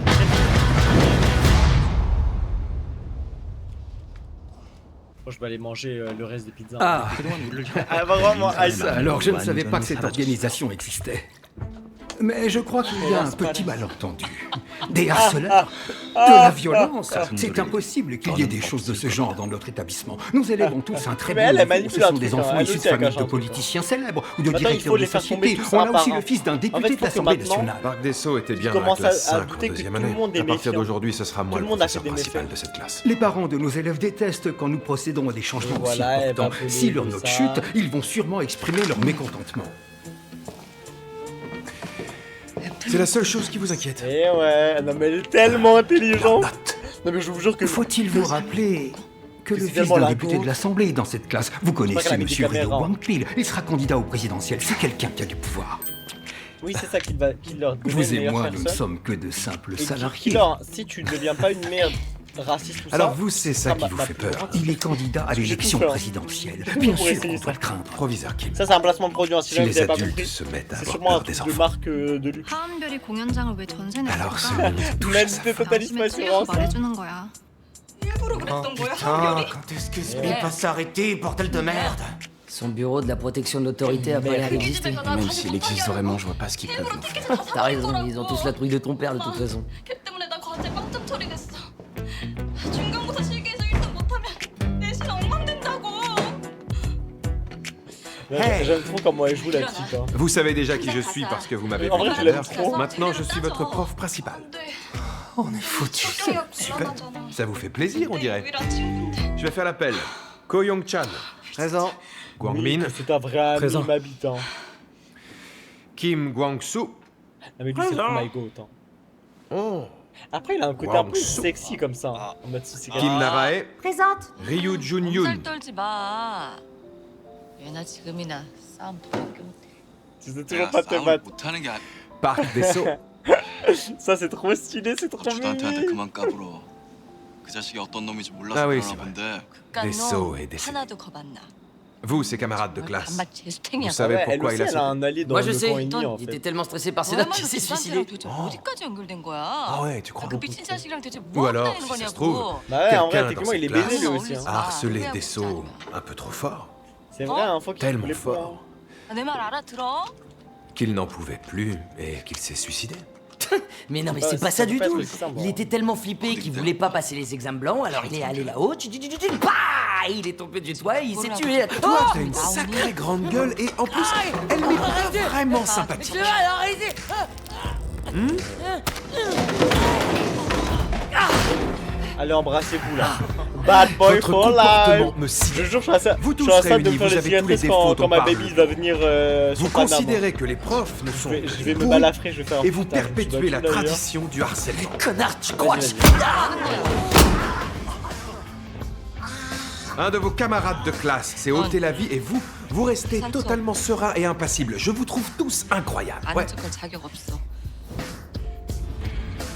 Moi je vais aller manger le reste des pizzas. Ah, vraiment Aizen. Alors je ne savais pas que cette organisation existait. Mais je crois qu'il y a un petit malentendu. Des harceleurs, de la violence. C'est impossible qu'il y ait des choses de ce genre dans notre établissement. Nous élèvons tous un très bon niveau. Ce sont des enfants issus de familles de politiciens célèbres ou de directeurs de sociétés. On a aussi le fils d'un député de l'Assemblée nationale. Marc Dessau était bien dans la classe 5 en deuxième année. À partir d'aujourd'hui, ce sera moi le professeur principal de cette classe. Les parents de nos élèves détestent quand nous procédons à des changements si importants. Si leur note chute, ils vont sûrement exprimer leur mécontentement. C'est la seule chose qui vous inquiète. Eh ouais, non mais elle est tellement intelligente. Non mais je vous jure que... Faut-il vous rappeler que le fils d'un député de l'Assemblée est dans cette classe? Vous connaissez monsieur Ryu Wang-pil. Il sera candidat au présidentiel. C'est quelqu'un qui a du pouvoir. Oui, c'est ça qui leur donne Vous et moi, nous ne personne. sommes que de simples salariés. Killer, si tu ne deviens pas une merde raciste ou ça... Alors vous, c'est ça qui vous fait peur. Il est candidat à l'élection présidentielle. Bien sûr, on doit le craindre. Proviseur Kim. Ça, c'est un placement de produit. Si Si vous les n'avez pas adultes compris, se mettent à c'est avoir sûrement peur un des truc de enfants, marque de luxe. 하은별이 공연장을 왜 전세 alors ce monde touche à sa fin. totaliste assurance. 말해주는 거야. Putain, quand est-ce que ce mec va s'arrêter, bordel de merde? Son bureau de la protection de l'autorité a pas l'air d'exister. Même s'il existe vraiment, je vois pas ce qu'ils peuvent nous faire. T'as raison, ils ont tous la trouille de ton père de toute façon. 걔 때문에 나 과제 빵점 처리됐어. 중간고사 실기에서 1등 못하면 내신 엉망된다고. J'aime trop comment elle joue la petite. Hein. Vous savez déjà qui je suis parce que vous m'avez vu En vrai, tout je à l'aime l'heure. trop. Maintenant, je suis votre prof principal. On est foutu. Super. Ça vous fait plaisir, on dirait. Je vais faire l'appel. Ko Young-chan. Présent. Guangmin. C'est un vrai ami Présent. m'habitant. Kim Guangsu. Ah mais lui c'est My Goat. Hein. Oh. Après il a un côté un peu sexy comme ça. Hein. En mode si c'est Kim Narae. Présente. Ryu Jun-yoon. 떨지 마. 얘나 지금이나 싸움 도밖에 못해. Tu sais toujours pas te battre. 못하는 게 Park Desso. Ça c'est trop stylé, c'est trop 주단태한테 mignon. 그만 까불어. 그 자식이 어떤 놈인지 몰라서 Ah oui, 그러나 c'est vrai. 본데. Desso est décédé. 하나도 겁 안 나. Vous, ses camarades de classe, 반말 재수탱이야. vous savez pourquoi il a sauté? Moi je sais, il était tellement stressé par ses notes qu'il s'est suicidé. 도대체 어디까지 연결된 거야? Ah ouais, tu crois? 그 미친 자식이랑 대체 Ou 뭐 alors, 하는 si ça se 거냐고. trouve, Bah ouais, en vrai, quelqu'un techniquement, dans il est cette baisé lui classe aussi. Hein. a harcelé des sauts un peu trop fort, C'est vrai, hein, faut qu'il tellement voulait fort, 내 말 알아들어? qu'il n'en pouvait plus et qu'il s'est suicidé. Mais non, mais Ouais, c'est pas ça ça du peut pas tout. être aussi simple, Il hein. était tellement flippé qu'il voulait pas passer les examens blancs, alors il est allé là-haut, bah, il est tombé du toit et il s'est tué. Toi, t'as une sacrée grande gueule et en plus, elle n'est pas vraiment sympathique. Allez, embrassez-vous là. Bad boy Votre for comportement life. me sidère. Je jure, je suis à ça. Vous Je tous suis à ça de réunis, me faire vous les avez tous les cicatrices défauts quand ma dont baby va venir Vous sur Panama. considérez que les profs ne sont Je vais que me des balafrer, je vais faire un et vous putain, perpétuez tu la dois tout d'ailleurs. tradition du harcèlement. Connard, tu crois Vas-y, Un de vos camarades de classe s'est ôté la vie et vous restez totalement serein et impassible. Je vous trouve tous incroyables. Ouais. 아는 척할 자격 없어.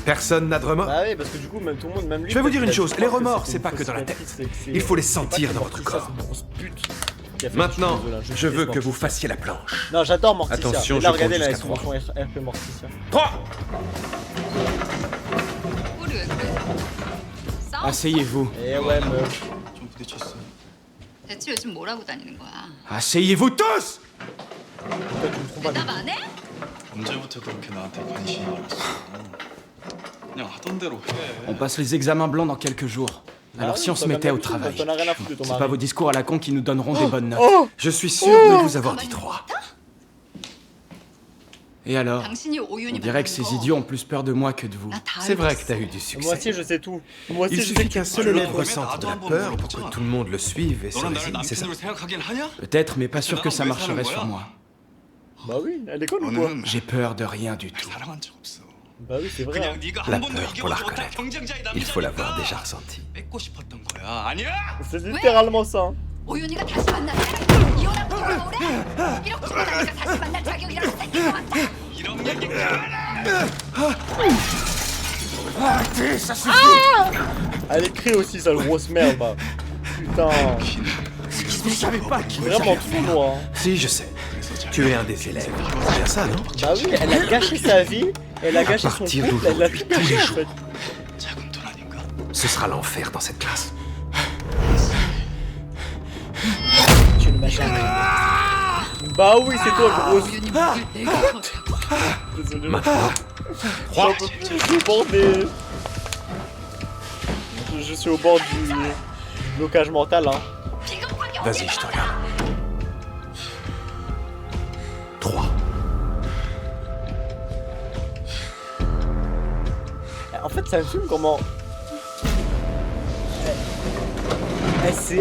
Personne n'a de remords. Bah oui, parce que du coup, même tout le monde, même lui. Je vais vous dire une peut-être chose, qu'il a les dit remords, que c'est pas une que dans la fausse tête. cicatrice, c'est- Il faut les c'est sentir pas dans que votre Morticia, corps. c'est une grosse pute qui a fait Maintenant, quelque chose, là. je veux déteste que vous fassiez la planche. Morticia. Non, j'adore Morticia. Attention, Et là, je regardez compte là, jusqu'à ils sont RP Morticia. 3. 꼴이 왜 그래? 싸워? Asseyez-vous. Eh ouais, meuf. 좀 부딪혔어. 대체 요즘 뭐라고 다니는 거야? Asseyez-vous tous! 대답 안 해? 언제부터 그렇게 나한테 관심이 많았어? 그냥 하던 대로 해. On passe les examens blancs dans quelques jours. Alors si on se mettait au travail, T'en as rien à foutre de ton c'est pas mari. vos discours à la con qui nous donneront des bonnes notes. Je suis sûr de vous avoir dit 3. Et alors? 당신이 On 오윤이 dirait que ces idiots ont plus peur de moi que de vous. C'est vrai que t'as eu du Moi succès. aussi, je sais tout. Moi aussi, Il je sais suffit que qu'un seul élève ressente de la peur pour que tout le monde le suive et se 너는 나를 résigne, c'est ça? 남편으로 생각하긴 하냐? Peut-être, mais pas sûr que ça marcherait sur moi. Bah oui, elle est conne ou quoi? J'ai peur de rien du tout. 사랑한 적 없어. Bah oui, c'est vrai. hein. 그냥 네가 La 한 번도 peur, pour la 이겨보지 못한 reconnaître, 경쟁자의 il faut 남자니까 l'avoir déjà ressenti. 뺏고 싶었던 거야. 아니야? C'est littéralement ça. hein. 오윤이가 다시 만나면 이혼하고 돌아오래? 이렇게 보다니까 다시 만날 자격이라도 생길 것 같아. 이런 얘기 그만해! Arrêtez, ça suffit! Elle écrit aussi, sale grosse merde, bah. Putain. Vous savez pas qui Vraiment tout noir. Hein. Si, je sais. Tu es un des élèves. C'est bien ça, non? Bah oui, elle a gâché sa vie, elle a gâché son partir couple, elle a d'aujourd'hui, tout tous les gâché en jours. fait. Ce sera l'enfer dans cette classe. Tu ne m'as jamais. Bah oui, c'est toi, grosse. Désolé. Maintenant, 3. Je suis au bord des. Je suis au bord du blocage mental, hein. Vas-y, je te regarde. 3. En fait, ça me fume comment. Elle c'est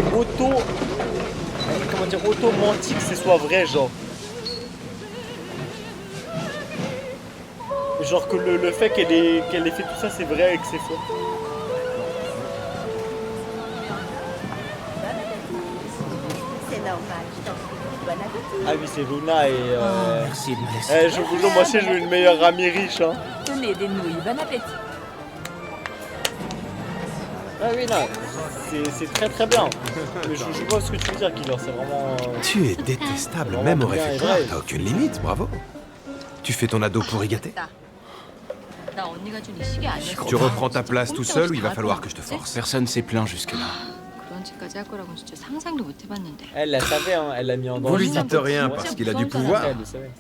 comment dire, auto-menti que ce soit vrai, genre. Genre que le fait qu'elle ait fait tout ça, c'est vrai et que c'est faux. C'est normal, je t'en prie. Bon appétit. Ah oui, c'est Luna et Merci de me laisser. je vous jure, moi aussi, je veux une meilleure amie riche, hein. Tenez des nouilles, bon appétit. Ah oui, non, c'est très très bien. Mais je vois ce que tu veux dire, Killer, c'est vraiment. Tu es détestable, Vraiment même au bien et réfectoire. vrai. T'as aucune limite, bravo. Tu fais ton ado pour y gâter. 나 언니가 준 이 시계 아니었어. Tu reprends ta place tout seul ou il va falloir que je te force? Personne s'est plaint jusque-là. 그런 짓까지 할 거라고는 진짜 상상도 못 해봤는데. Elle savait, hein, elle l'a mis en danger. Vous lui dites rien parce qu'il a du pouvoir. Elle le savait.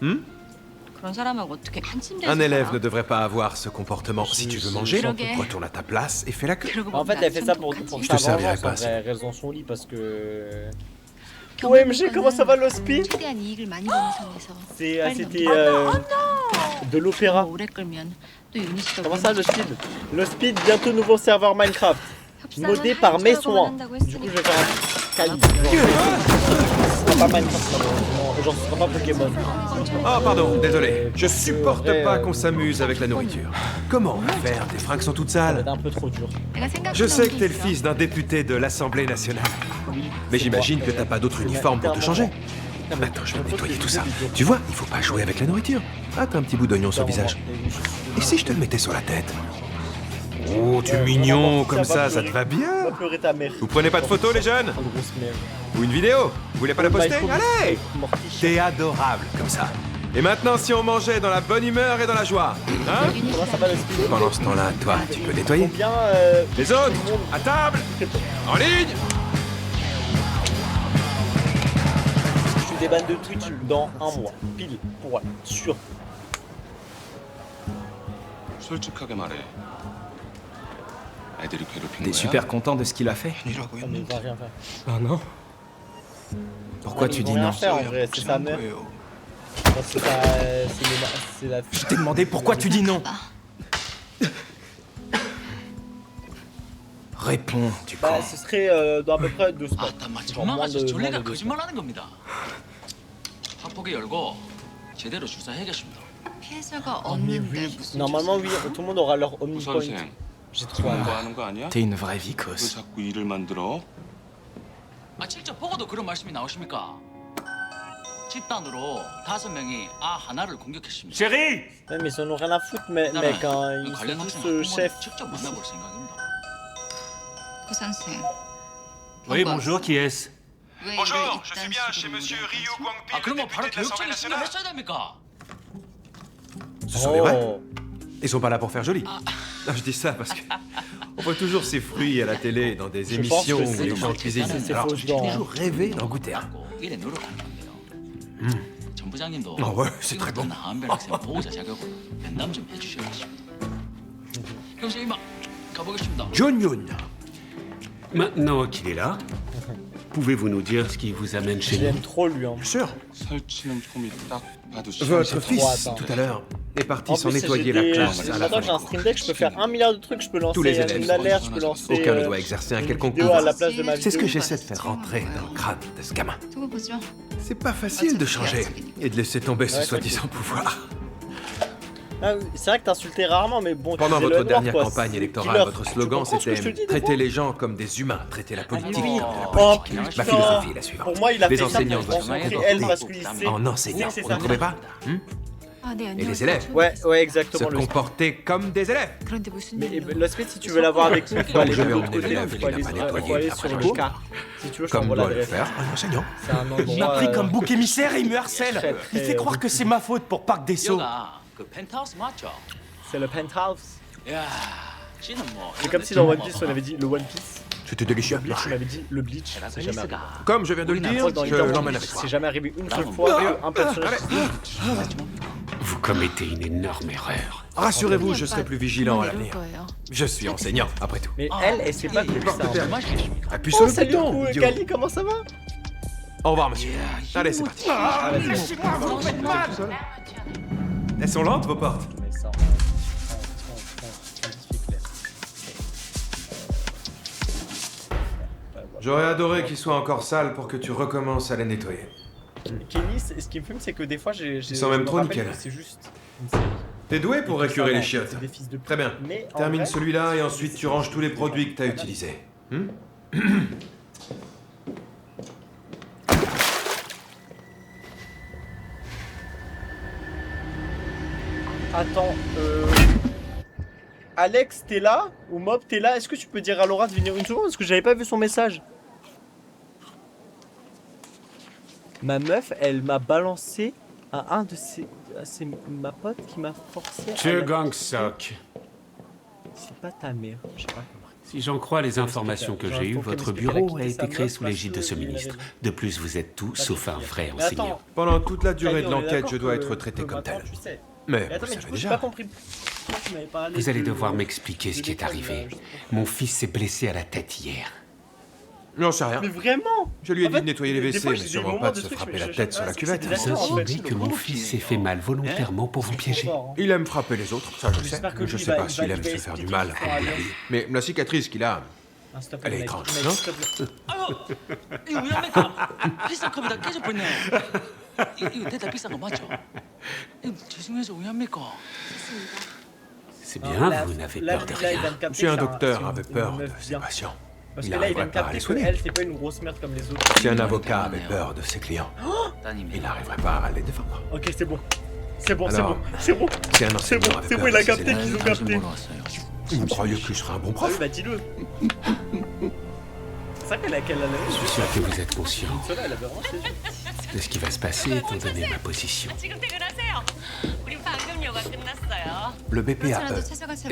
그런 사람하고 어떻게 한침대 Un élève ne devrait pas avoir ce comportement. Si tu veux manger, 그러게. retourne à ta place et fais la queue. En fait, elle fait ça pour Je te servirai pas, Elle reste dans son lit parce que. OMG, comment ça va l'hospice? 최대한 이익을 많이 보는 선에서. C'était de l'opéra. 오래 끌면 또 유니 씨가 Comment ça, le speed? Le speed, bientôt nouveau serveur Minecraft. Modé par mes soins. Du coup, je vais faire un caillou. Pas Minecraft, malheureusement. Genre, ce sera pas Pokémon. Oh, pardon, désolé. Je supporte pas qu'on s'amuse avec la nourriture. Comment on va faire? Tes fringues sont toutes sales. C'est un peu trop dur. Je sais que t'es le fils d'un député de l'Assemblée nationale. Mais j'imagine que t'as pas d'autre uniforme pour te changer. Attends, je vais nettoyer tout ça. Tu vois, il faut pas jouer avec la nourriture. Ah, t'as un petit bout d'oignon sur le visage. Et si je te le mettais sur la tête? Oh, tu es mignon, comme ça te va bien. Va pleurer ta mère. Vous prenez pas de photos, les jeunes? Grosse merde. Ou une vidéo? Vous voulez pas la poster? Allez! Mortiche. T'es adorable, comme ça. Et maintenant, si on mangeait dans la bonne humeur et dans la joie, hein? Comment ça va le speed? Pendant ce temps-là, toi, tu peux nettoyer. Bien, Les autres, à table! En ligne! Je suis déban de Twitch dans un mois. Pile, pour sûr. 솔직하게 말해. 애들이 괴롭힌 T'es 거야? super content de ce qu'il a fait? Ah, mais il va rien faire. Ah non? Pourquoi Ils tu vont dis rien non? faire, en vrai, c'est sa mère. Parce que c'est la... Je t'ai demandé pourquoi tu dis non. Réponds, du coup. Bah, ce serait dans à peu près 2 semaines. Genre moins de 전례가 2 semaines. 거짓말하는 겁니다. 학폭에 열고 제대로 조사해야겠습니다. 피해자가 없는데 무슨 Normalement, oui, tout le monde aura leur omnipoint. 선생, J'ai trop 그런 거 hâte. 하는 거 아니야? T'es une vraie 왜 vicose. 자꾸 일을 만들어? 아 직접 보고도 그런 말씀이 나오십니까? 집단으로 5명이 아 하나를 공격했습니다. Chérie! Ouais, mais ils en ont rien à foutre, mec, hein. Ils 관련 sont 학생 tous chefs. 직접 만나볼 생각입니다. 고 선생 Oui, bonjour, qui est-ce? 왜 Bonjour, 이를 je suis 이딴 bien chez 식으로 monsieur 우려하지? Ryu Guangpil, 아 그러면 바로 député de l'Assemblée 교육청에 nationale. 신고했어야 됩니까? Ce sont des vrais. Oh. Ils sont pas là pour faire joli. Non, je dis ça parce que on voit toujours ces fruits à la télé dans des Je pense émissions que où c'est les gens cuisinent. c'est Alors, faux j'ai dedans, toujours rêvé d'en goûter un. 일에 노력하는 건데요. 전 부장님도 Ah ouais, c'est très bon. 한별 학생 보호자 자격으로 면담 좀 해주셔야겠습니다. 형님 이만 가보겠습니다. John Yun. Maintenant qu'il est là, pouvez-vous nous dire ce qui vous amène chez Je nous? l'aime trop, lui, hein. Bien sûr. 설치는 폼이 딱 봐도 Votre fils, attends. tout à l'heure, est parti En sans plus, nettoyer j'ai la des- classe à la maintenant fin que j'ai un du stream cours. deck, je peux faire 1 milliard de trucs. Je peux lancer Tous les élèves. une alerte, je peux lancer Aucun ne doit exercer un une quelconque vidéo à pouvoir. la place de ma C'est ce que vidéo. j'essaie de faire rentrer dans le crâne de ce gamin. 두고 보죠. C'est pas facile de changer et de laisser tomber ce soi-disant pouvoir. Ah oui, c'est vrai que t'insultais rarement, mais bon, tu Pendant faisais votre le noir, dernière quoi. campagne C'est électorale, killer. votre Tu slogan comprends ce que je te c'était dis, des traiter fois les gens comme des humains, traiter la politique comme de la Oh, politique. Ma putain. philosophie est la suivante. Pour moi, il a les fait ça enseignants pour doivent se rencontrer elle parce comporter qu'il sait. en enseignants. c'est Vous ça. ne trouvez pas 아, 네, Et les élèves Ouais, se exactement. comporter comme des élèves. 그런데 무슨 Mais 일로? l'aspect, si tu veux l'avoir avec nous, il faut Donc aller je vais de l'autre emmener côté, l'élève, il il faut n'a aller pas sur- nettoyé faut aller après sur le le cours. cas. Si tu veux, je Comme t'envoie doit le l'adresse. faire un enseignant. C'est un endroit. Il m'a pris comme bouc émissaire et il me très, harcèle. Il très, fait croire que c'est ma faute pour Parc des Sceaux. 여기가 그 펜트하우스 맞죠? C'est le penthouse. 야, 씨는 뭐. C'est comme si dans One Piece, on avait dit le One Piece. C'était délicieux. Bleach, on avait dit le Bleach. C'est jamais arrivé. Comme je viens de le Je dire, crois que dans je Internet, l'emmène avec moi. c'est jamais arrivé une seule fois un personnage. Vous commettez une énorme erreur. Rassurez-vous, je serai plus vigilant à 이럴 l'avenir. 거예요. Je suis enseignant, après tout. Mais elle sait pas que ça. Appuie sur Oh, le salut bouton, idiot. Kali, comment ça va? Au revoir, monsieur. Allez, c'est parti. Ah, vas-y. Elles sont lentes, vos portes. Mais ça, J'aurais adoré qu'ils soient encore sales pour que tu recommences à les nettoyer. Kelly, ce qui me fume, c'est que des fois, j'ai. Ils sont même trop nickel. C'est juste une série. T'es doué pour récurer les chiottes. C'est des fils de pute. Très bien. Mais en Termine vrai, celui-là et ensuite tu ranges tous les produits que t'as utilisés. Attends, Alex, t'es là? Ou Mob, t'es là? Est-ce que tu peux dire à Laura de venir une seconde? Parce que j'avais pas vu son message. Ma meuf, elle m'a balancé à un de ses. C'est ma pote qui m'a forcé à. Che la- Gangsok. C'est pas ta mère, j'ai pas compris. Si j'en crois les informations que j'ai eues, votre bureau a été créé sous l'égide de ce parce que ministre. il avait- De plus, vous êtes tout sauf un vrai Mais enseignant. attends, Pendant toute la durée Kali, de on est l'enquête, d'accord je dois que- être traité que comme maintenant, tel. tu sais. Mais Mais vous attends, mais savez du coup, j'ai déjà. pas compris. Pourquoi tu m'avais parlé Vous allez de- devoir m'expliquer ce qui est arrivé. Mon fils s'est blessé à la tête hier. J'en sais rien. Mais vraiment? Je lui ai En dit fait, de nettoyer les des WC, fois, mais j'ai des sûrement moments pas de de se trucs, frapper je- la je- tête sur la c'est cuvette. des Vous acteurs, en fait. insinuez que mon fils s'est fait mal volontairement pour vous piéger. Il aime frapper les autres, ça je sais. J'espère que Mais je lui, sais il pas va- s'il il aime va se faire du expliquer mal, qu'il à faut mon aller. avis. Mais la cicatrice qu'il a, Ah, s'il te plaît, elle est mec. étrange, Mec, non? s'il te plaît. 이거 왜 합니까? 비싼 컵이다 깨져버렸네. 이거 대다 비싼 거 맞죠? 이거 죄송해서 왜 합니까? C'est bien, Là, vous n'avez là, peur de là, il rien. vient de capter Si un que c'est docteur c'est avait une peur de meuf ses bien. patients, Parce il que là, il vient de n'arriverait pas à capter les que soigner. elle, c'est pas une grosse merde comme les autres. Si un avocat avait peur de ses clients, il n'arriverait pas à les défendre. Ok, c'est bon. C'est bon, c'est Alors, bon, c'est bon. Si un C'est enseignant bon, avait c'est peur bon, il a de ses capté élèves, qu'ils ont capté. Vous croyez que je serai un bon Ah oui, prof? bah dis-le. C'est ça qu'elle a Je suis sûr que vous êtes conscient Celle-là, elle avait vraiment ses yeux. de ce qui va se passer étant donné ma position. 지금 퇴근하세요. 우리 방금 요가 끝났어요. Le BPAE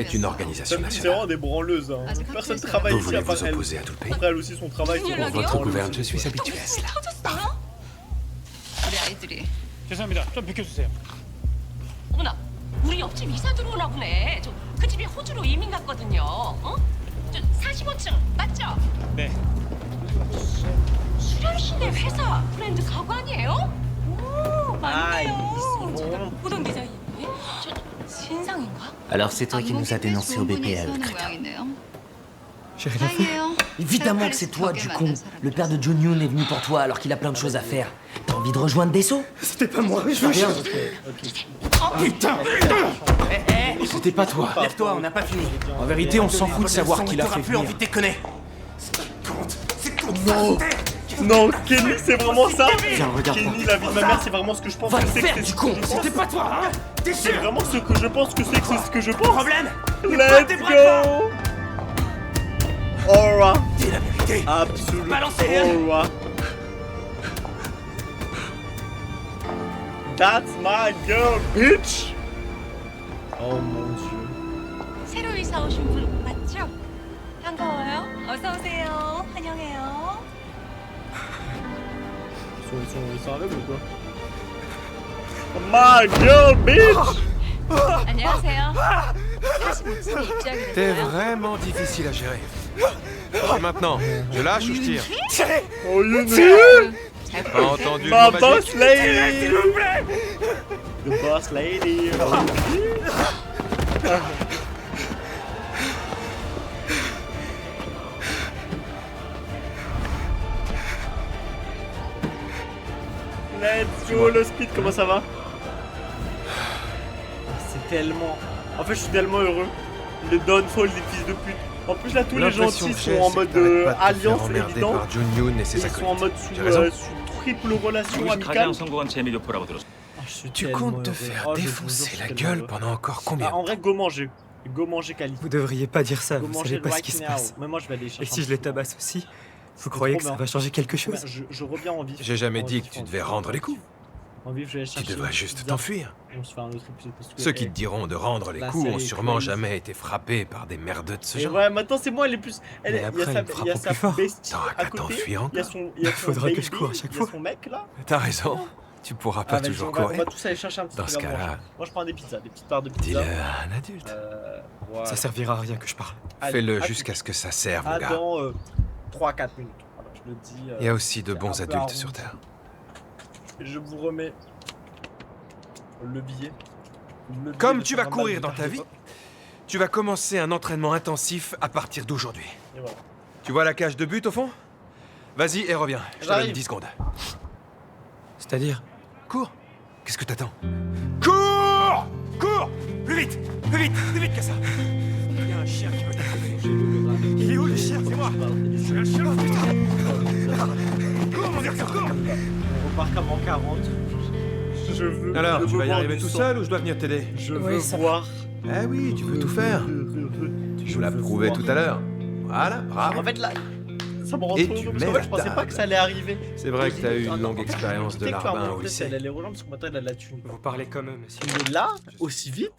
est une organisation C'est nationale. vraiment des branleuses. Hein. Personne ne travaille Vous ici voulez à part vous elle. opposer à tout le pays? Après, elle aussi, son travail, c'est Pour votre gouverne, je suis habitué à cela. 우리 아이들이. 죄송합니다. 좀 비켜주세요. 어머나, 우리 옆집 이사 들어오나 보네. 그 집이 호주로 이민 갔거든요. 어? 45층 맞죠? 네. 수련시내 회사 브랜드 가구 아니에요? 오, 맞네요. 저 구동 디자인. 저 신상인가? Alors c'est toi qui nous as dénoncé au BPAE, crétin. J'ai rien fait. Évidemment que c'est toi, du con. Le père de Jun Yoon est venu pour toi alors qu'il a plein de choses à faire. T'as envie de rejoindre Desso? C'était pas moi. Je veux rien. Putain! C'était pas toi. Lève-toi, on n'a pas fini. En vérité, on s'en fout de savoir qui l'a fait plus envie venir. de déconner. Non! Non, Kenny, c'est vraiment ça! Tiens, regarde Kenny, la vie de ma mère, c'est vraiment ce que je pense Va que le c'est faire, que du con. C'était pas toi, hein? C'est vraiment ce que je pense que c'est ce que je pense! Problème? Let's go! Aura! Dis la vérité. Absolument! Balancez, hein. Aura! That's my girl, bitch! Oh mon dieu. 새로 이사 오신 분 맞죠? 반가워요. 어서 오세요. 환영해요. Ils sont aveugles ou quoi? My girl, bitch! 안녕하세요. 45층에 입장이 T'es 됐어요. vraiment difficile à gérer. Et maintenant, je lâche ou je tire? Oh, you Pas entendu, Ma vas-y. boss lady! The boss lady! Let's go le speed, comment ça va? C'est tellement... En fait je suis tellement heureux. Le downfall des fils de pute. En plus là tous les L'impression gentils que j'ai, sont en c'est que mode t'arrêtes pas de te faire alliance emmerder évident. par Jun Yoon et ses Ils sont en mode J'ai raison. sous triple relation 이곳이 amicale. 가장 성공한 재미교포라고 들었어. Tu comptes te faire défoncer la gueule pendant encore combien? En vrai go manger. Go manger Kali. Vous devriez pas dire ça, Go vous manger savez pas ce right qui se now. passe. Mais moi je vais aller chercher. Et si un je les petit tabasse aussi, vous C'est croyez trop que ça bien. va changer quelque chose? Je reviens en vif. J'ai jamais En dit vif, que tu en devais vif. rendre les coups. En vif, je vais aller Tu chercher devrais une juste pizza. t'enfuir. Et on se fait un autre épisode parce que... Ceux qui te diront de rendre les la coups ont série sûrement Crazy. jamais été frappés par des merdeux de ce Et genre. ouais, maintenant c'est moi, elle est plus. Elle Mais est, après, il y a il me sa, il y a frappe sa au plus fort. bestie T'auras à qu'à côté. t'enfuir Il y a encore. son, il y a son Faudrait que je baby, cours à chaque il y a fois. son mec là. T'as raison. Tu pourras pas Vas-y, toujours on va courir. tous aller chercher un petit Dans truc ce à manger. cas-là, Moi je prends des pizzas, des petites parts de pizza. dis-le à un adulte. Voilà. Ça servira à rien que je parle. Allez, Fais-le à jusqu'à ce que ça serve, tout- mon à gars. dans 3-4 minutes. Voilà, je le dis. Il y a aussi de c'est bons un peu adultes arrondi. sur Terre. Et je vous remets le billet. Le billet Comme de tu vas 120 courir balles dans ta de vie, tarif. tu vas commencer un entraînement intensif à partir d'aujourd'hui. Et voilà. Tu vois la cage de but au fond? Vas-y et reviens. Je te donne J'arrive. 10 secondes. C'est-à-dire? Cours. Qu'est-ce que t'attends? Cours! Cours! Plus vite! Plus vite! Plus vite que ça! Il y a un chien qui veut t'attraper. Il est où le chien? C'est moi! Je suis un chien, putain! Cours, mon Dieu, cours! On repart comme en 40. Je veux. Alors, je tu veux vas y voir arriver du tout sang. seul ou je dois venir t'aider? Je veux voir. Eh oui, tu peux tout faire. Tu nous l'as prouvé tout à l'heure. Voilà, bravo. En fait, là, ça me rend Et trop tu heureux mets parce qu'en fait, la je pensais pas table. que ça allait arriver. C'est vrai que t'as eu une longue expérience de Peut-être que larbin au peut-être lycée. Elle allait rejoindre parce que maintenant elle a de la thune. Vous parlez quand même, si Mais là, aussi vite.